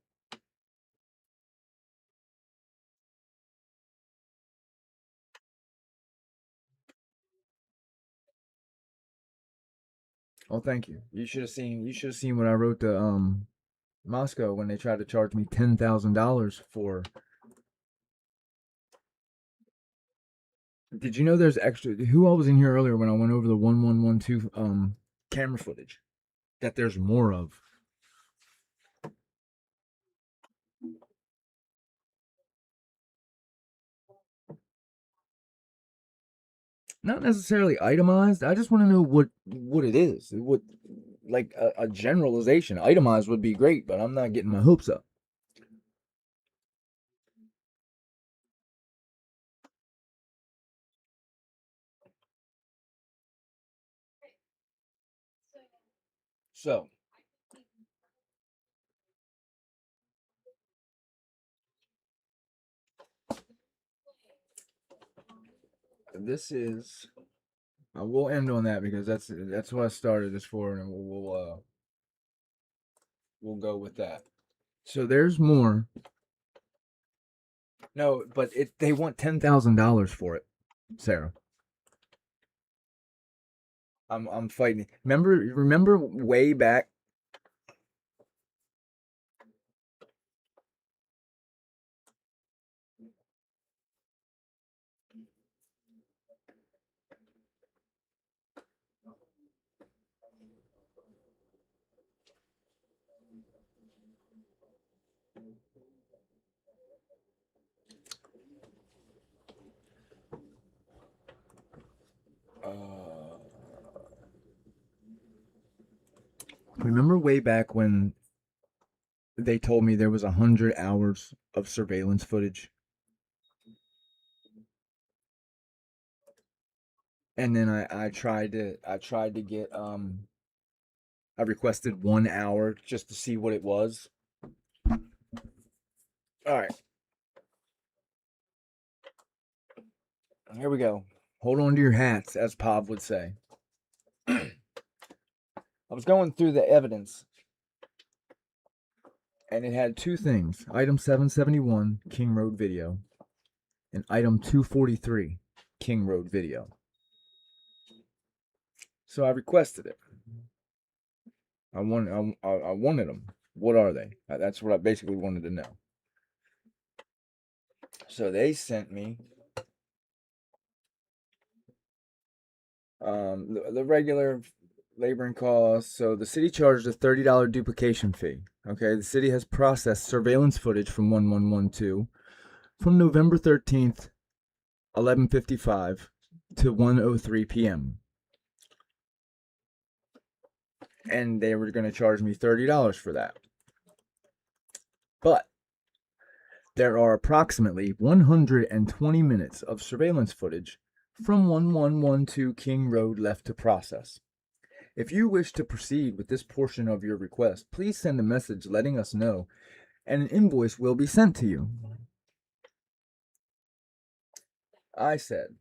S1: Oh, thank you. You should have seen. You should have seen what I wrote to Moscow when they tried to charge me $10,000 for. Did you know there's extra? Who all was in here earlier when I went over the 1112 camera footage? That there's more of. Not necessarily itemized. I just want to know what it is. What like a generalization. Itemized would be great, but I'm not getting my hopes up. So, this is we'll end on that because that's what I started this for, and we'll go with that. So there's more. No, but they want $10,000 for it, Sarah. I'm fighting. Remember way back. Remember way back when they told me there was 100 hours of surveillance footage, and then I tried to get I requested 1 hour just to see what it was. All right, here we go. Hold on to your hats, as Pop would say. I was going through the evidence, and it had two things: item 771, King Road video, and item 243, King Road video. So I requested it. I wanted them. What are they? That's what I basically wanted to know. So they sent me the regular labor and costs. So the city charged a $30 duplication fee. Okay, the city has processed surveillance footage from 1112 from November 13th, 11:55 to 1:03 p.m. And they were going to charge me $30 for that. But there are approximately 120 minutes of surveillance footage from 1112 King Road left to process. If you wish to proceed with this portion of your request, please send a message letting us know, and an invoice will be sent to you. I said,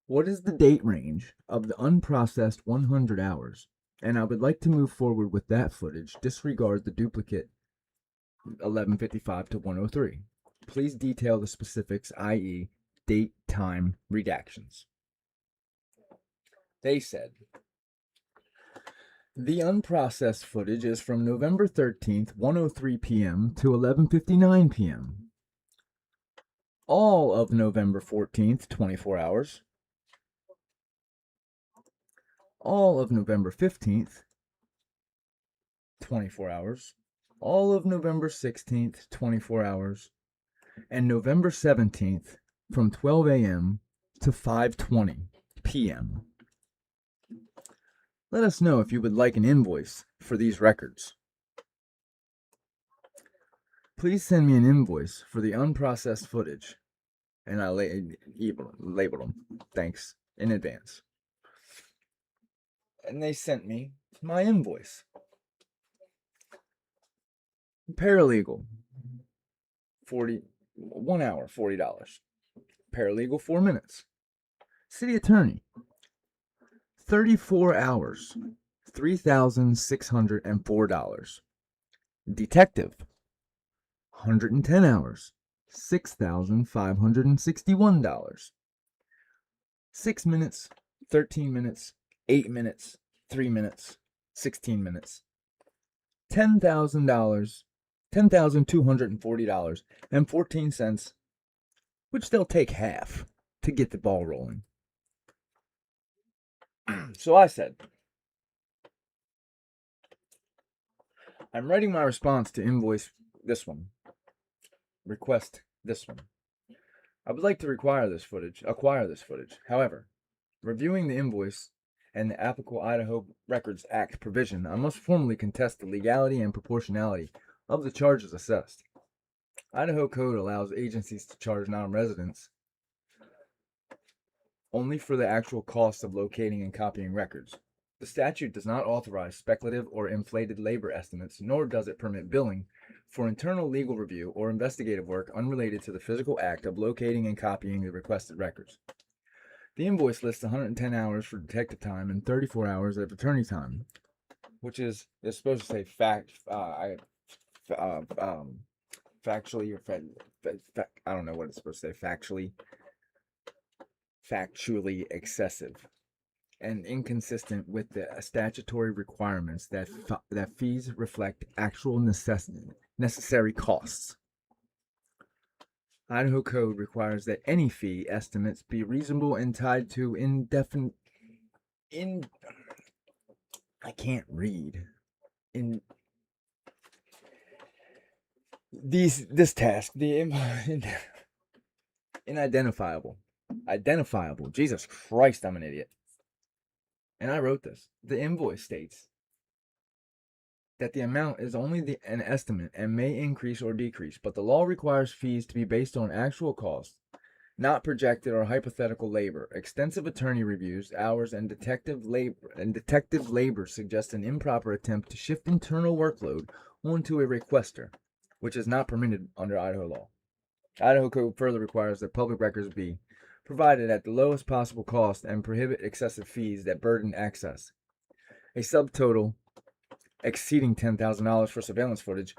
S1: what is the date range of the unprocessed 100 hours? And I would like to move forward with that footage. Disregard the duplicate 11:55 to 1:03. Please detail the specifics, i.e., date, time, redactions. They said, the unprocessed footage is from November 13th, 1:03 p.m. to 11:59 p.m. All of November 14th, 24 hours. All of November 15th, 24 hours. All of November 16th, 24 hours. And November 17th from 12 a.m. to 5:20 p.m. Let us know if you would like an invoice for these records. Please send me an invoice for the unprocessed footage, and I'll label them. Thanks in advance. And they sent me my invoice. Paralegal, 1 hour, $40. Paralegal, 4 minutes. City attorney, 34 hours, $3,604. Detective, 110 hours, $6,561. 6 minutes, 13 minutes, 8 minutes, 3 minutes, 16 minutes. $10,000, $10,240.14, which they'll take half to get the ball rolling. So I said, I'm writing my response to invoice this one. Request this one. I would like to acquire this footage. However, reviewing the invoice and the applicable Idaho Records Act provision, I must formally contest the legality and proportionality of the charges assessed. Idaho Code allows agencies to charge non-residents only for the actual cost of locating and copying records. The statute does not authorize speculative or inflated labor estimates, nor does it permit billing for internal legal review or investigative work unrelated to the physical act of locating and copying the requested records. The invoice lists 110 hours for detective time and 34 hours of attorney time, which is it's supposed to say factually or I don't know what it's supposed to say, factually excessive and inconsistent with the statutory requirements that fees reflect actual necessary costs. Idaho Code requires that any fee estimates be reasonable and tied to I can't read. This task, inidentifiable. Identifiable. Jesus Christ, I'm an idiot. And I wrote this. The invoice states that the amount is only an estimate and may increase or decrease, but the law requires fees to be based on actual costs, not projected or hypothetical labor. Extensive attorney reviews, hours, and detective labor suggest an improper attempt to shift internal workload onto a requester, which is not permitted under Idaho law. Idaho Code further requires that public records be provided at the lowest possible cost and prohibit excessive fees that burden access. A subtotal exceeding $10,000 for surveillance footage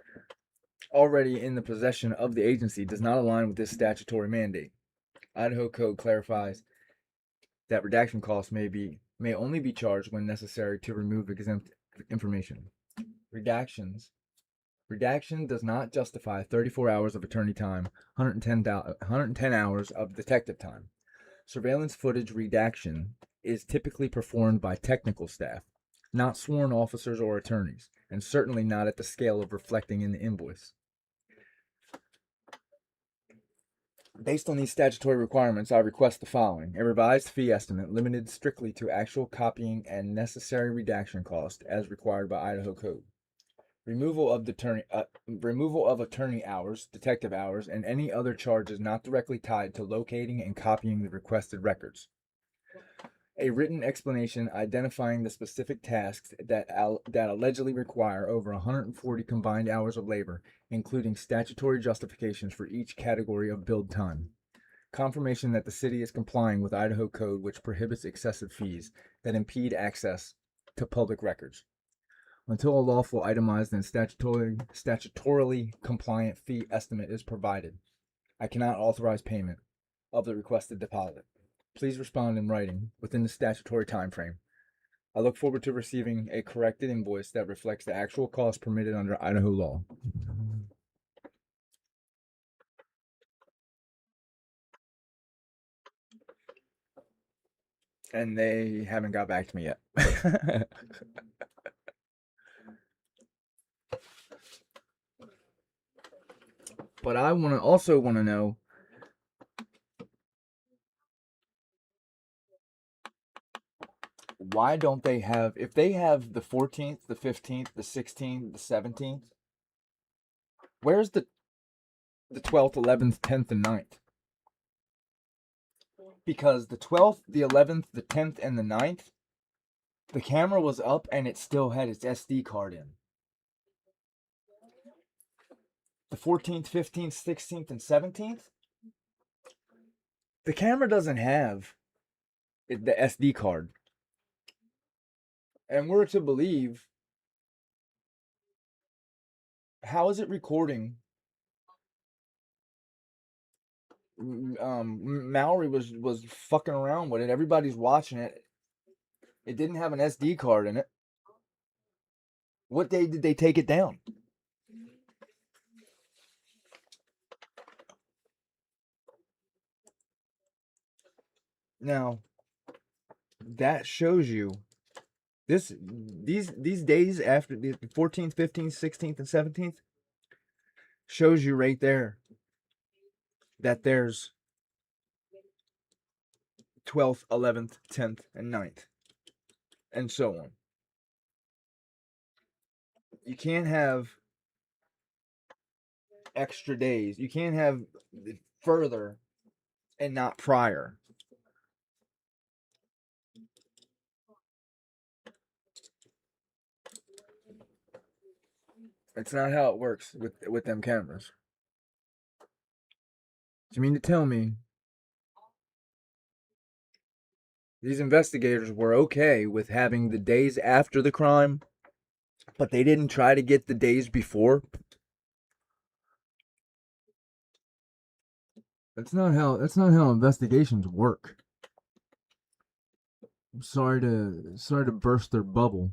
S1: already in the possession of the agency does not align with this statutory mandate. Idaho Code clarifies that redaction costs may only be charged when necessary to remove exempt information. Redaction does not justify 34 hours of attorney time, 110 hours of detective time. Surveillance footage redaction is typically performed by technical staff, not sworn officers or attorneys, and certainly not at the scale of reflecting in the invoice. Based on these statutory requirements, I request the following: a revised fee estimate limited strictly to actual copying and necessary redaction cost as required by Idaho Code. Removal of attorney hours, detective hours, and any other charges not directly tied to locating and copying the requested records. A written explanation identifying the specific tasks that allegedly require over 140 combined hours of labor, including statutory justifications for each category of billed time. Confirmation that the city is complying with Idaho Code, which prohibits excessive fees that impede access to public records. Until a lawful, itemized, and statutorily compliant fee estimate is provided, I cannot authorize payment of the requested deposit. Please respond in writing within the statutory time frame. I look forward to receiving a corrected invoice that reflects the actual cost permitted under Idaho law. And they haven't got back to me yet. But I also want to know why don't they have, if they have the 14th, the 15th, the 16th, the 17th, where's the 12th, 11th, 10th, and 9th? Because the 12th, the 11th, the 10th, and the 9th, the camera was up and it still had its SD card in. The 14th, 15th, 16th, and 17th, the camera doesn't have the SD card. And we're to believe, how is it recording? Mallory was fucking around with it. Everybody's watching it. It didn't have an SD card in it. What day did they take it down? Now, that shows you these days after the 14th, 15th, 16th, and 17th shows you right there that there's 12th, 11th, 10th, and 9th, and so on. You can't have extra days. You can't have further and not prior. It's not how it works with them cameras. You mean to tell me These investigators were okay with having the days after the crime, but they didn't try to get the days before. That's not how investigations work. I'm sorry to burst their bubble.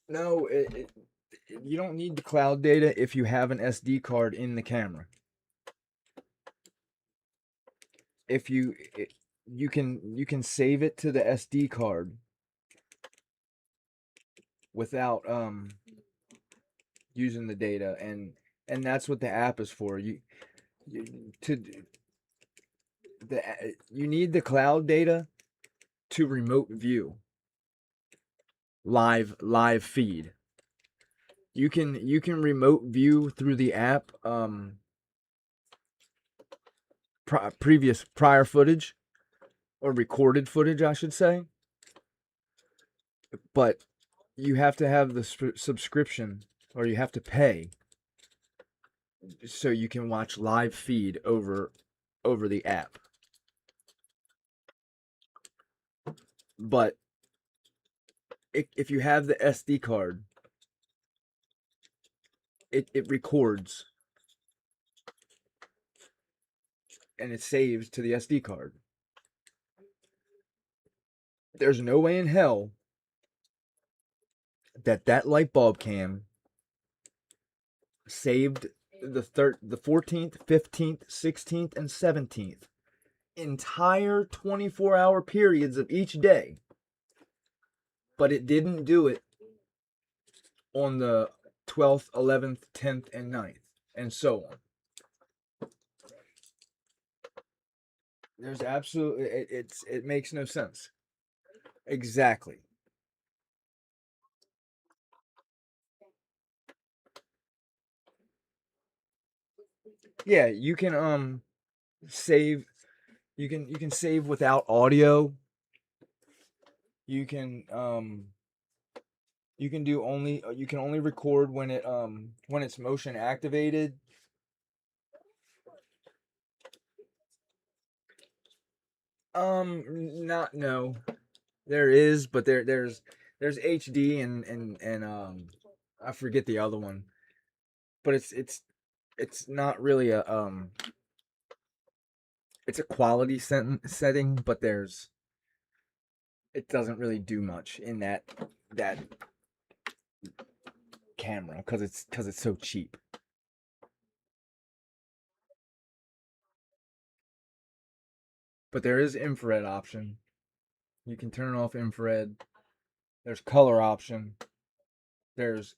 S1: No, you don't need the cloud data if you have an SD card in the camera. If you can save it to the SD card without using the data, and that's what the app is for. You to you need the cloud data to remote view live feed. You can remote view through the app prior footage, or recorded footage, I should say. But you have to have the subscription, or you have to pay, so you can watch live feed over the app. But if you have the SD card, it records and it saves to the SD card. There's no way in hell that light bulb cam saved the 14th, 15th, 16th, and 17th entire 24-hour periods of each day, but it didn't do it on the 12th, 11th, 10th, and 9th, and so on. There's absolutely it makes no sense. Exactly. Yeah, you can save. You can save without audio. You can do only you can only record when it's motion activated. Not no. There is, but there's HD and I forget the other one. But it's not really a it's a quality setting, but it doesn't really do much in that camera because it's so cheap. But there is infrared option. You can turn off infrared. There's color option. There's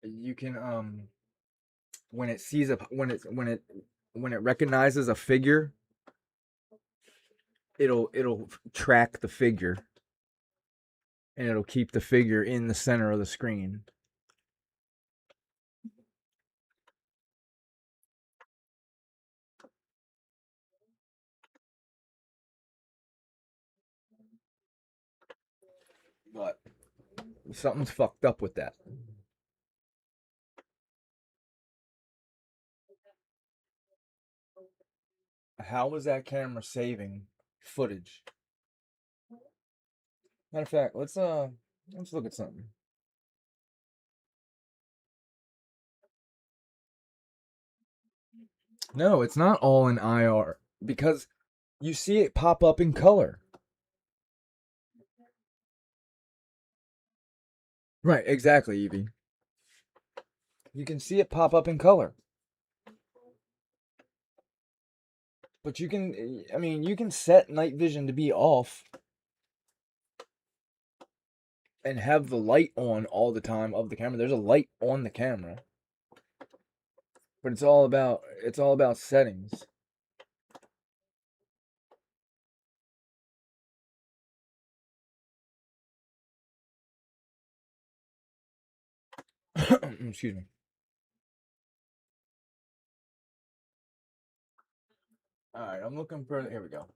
S1: you can when it sees when it recognizes a figure, it'll track the figure, and it'll keep the figure in the center of the screen. But something's fucked up with that. How was that camera saving footage? Matter of fact, let's look at something. No, it's not all in IR because you see it pop up in color. Right, exactly, Evie. You can see it pop up in color. But you can set night vision to be off and have the light on all the time of the camera. There's a light on the camera. But it's all about settings. Excuse me. All right, I'm looking for. Here we go.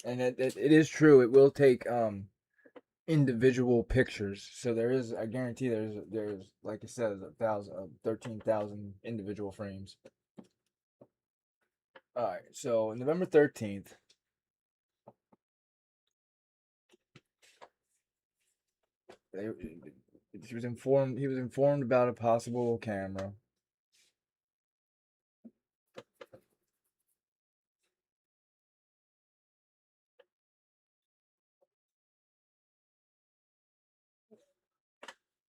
S1: And it is true. It will take individual pictures. So there is, I guarantee there's like it says 13,000 individual frames. All right. So November 13th. They, he was informed about a possible camera.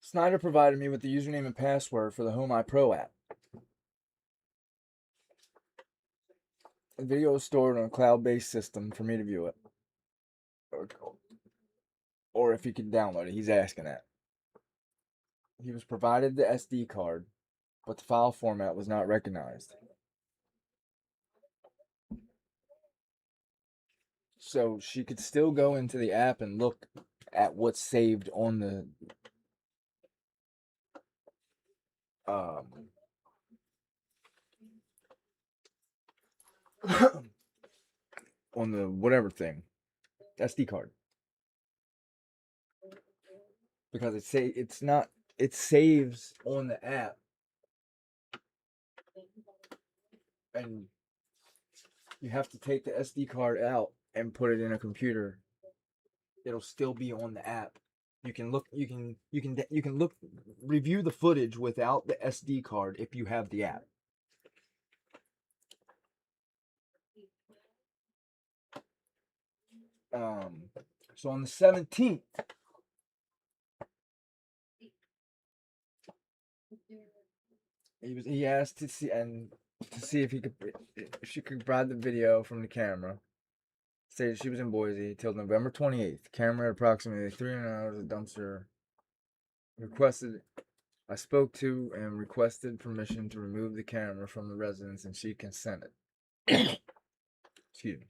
S1: Snyder provided me with the username and password for the Home Pro app. The video is stored on a cloud-based system for me to view it. Or if he could download it. He's asking that. He was provided the SD card, but the file format was not recognized. So she could still go into the app and look at what's saved on the on the whatever thing, SD card, because it saves on the app, and you have to take the SD card out and put it in a computer. It'll still be on the app. You can look review the footage without the SD card if you have the app. So on the 17th, he asked to see if she could provide the video from the camera. Stated she was in Boise till November 28th. Camera at approximately 300 hours. A dumpster. I spoke to and requested permission to remove the camera from the residence, and she consented. Excuse me.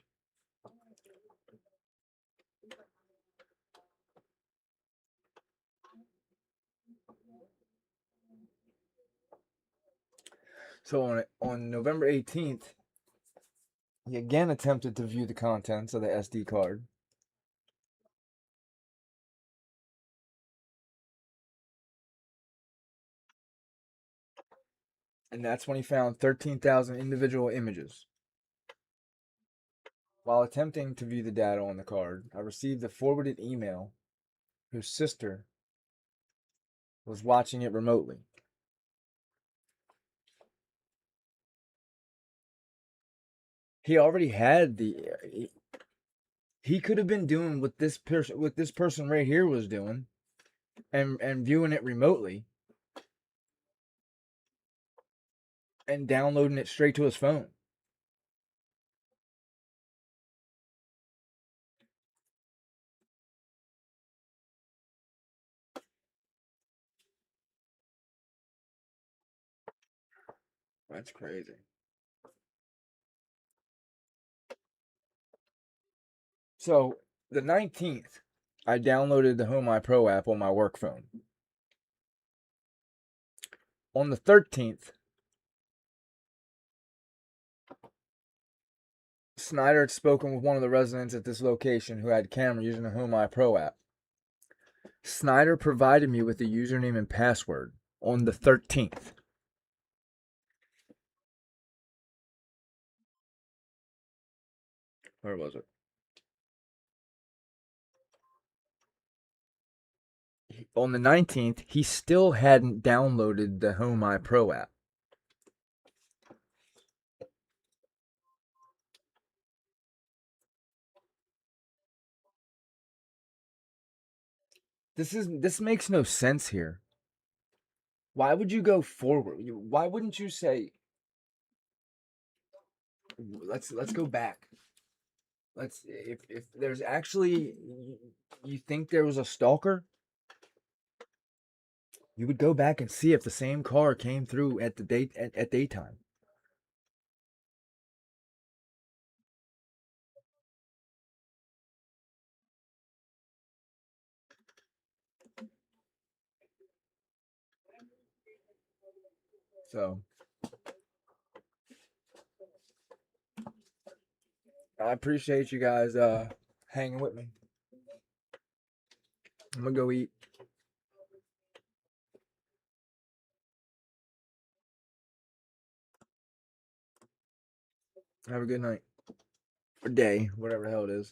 S1: So on November 18th, he again attempted to view the contents of the SD card. And that's when he found 13,000 individual images. While attempting to view the data on the card, I received a forwarded email whose sister was watching it remotely. He already had he could have been doing what this person right here was doing and viewing it remotely and downloading it straight to his phone. That's crazy. So, the 19th, I downloaded the Home Pro app on my work phone. On the 13th, Snyder had spoken with one of the residents at this location who had camera using the Home Pro app. Snyder provided me with the username and password on the 13th. Where was it? On the 19th, he still hadn't downloaded the Home Pro app. This makes no sense here. Why would you go forward? Why wouldn't you say, let's go back. If there's actually, you think there was a stalker, you would go back and see if the same car came through at daytime. So I appreciate you guys hanging with me. I'm gonna go eat. Have a good night. Or day, whatever the hell it is.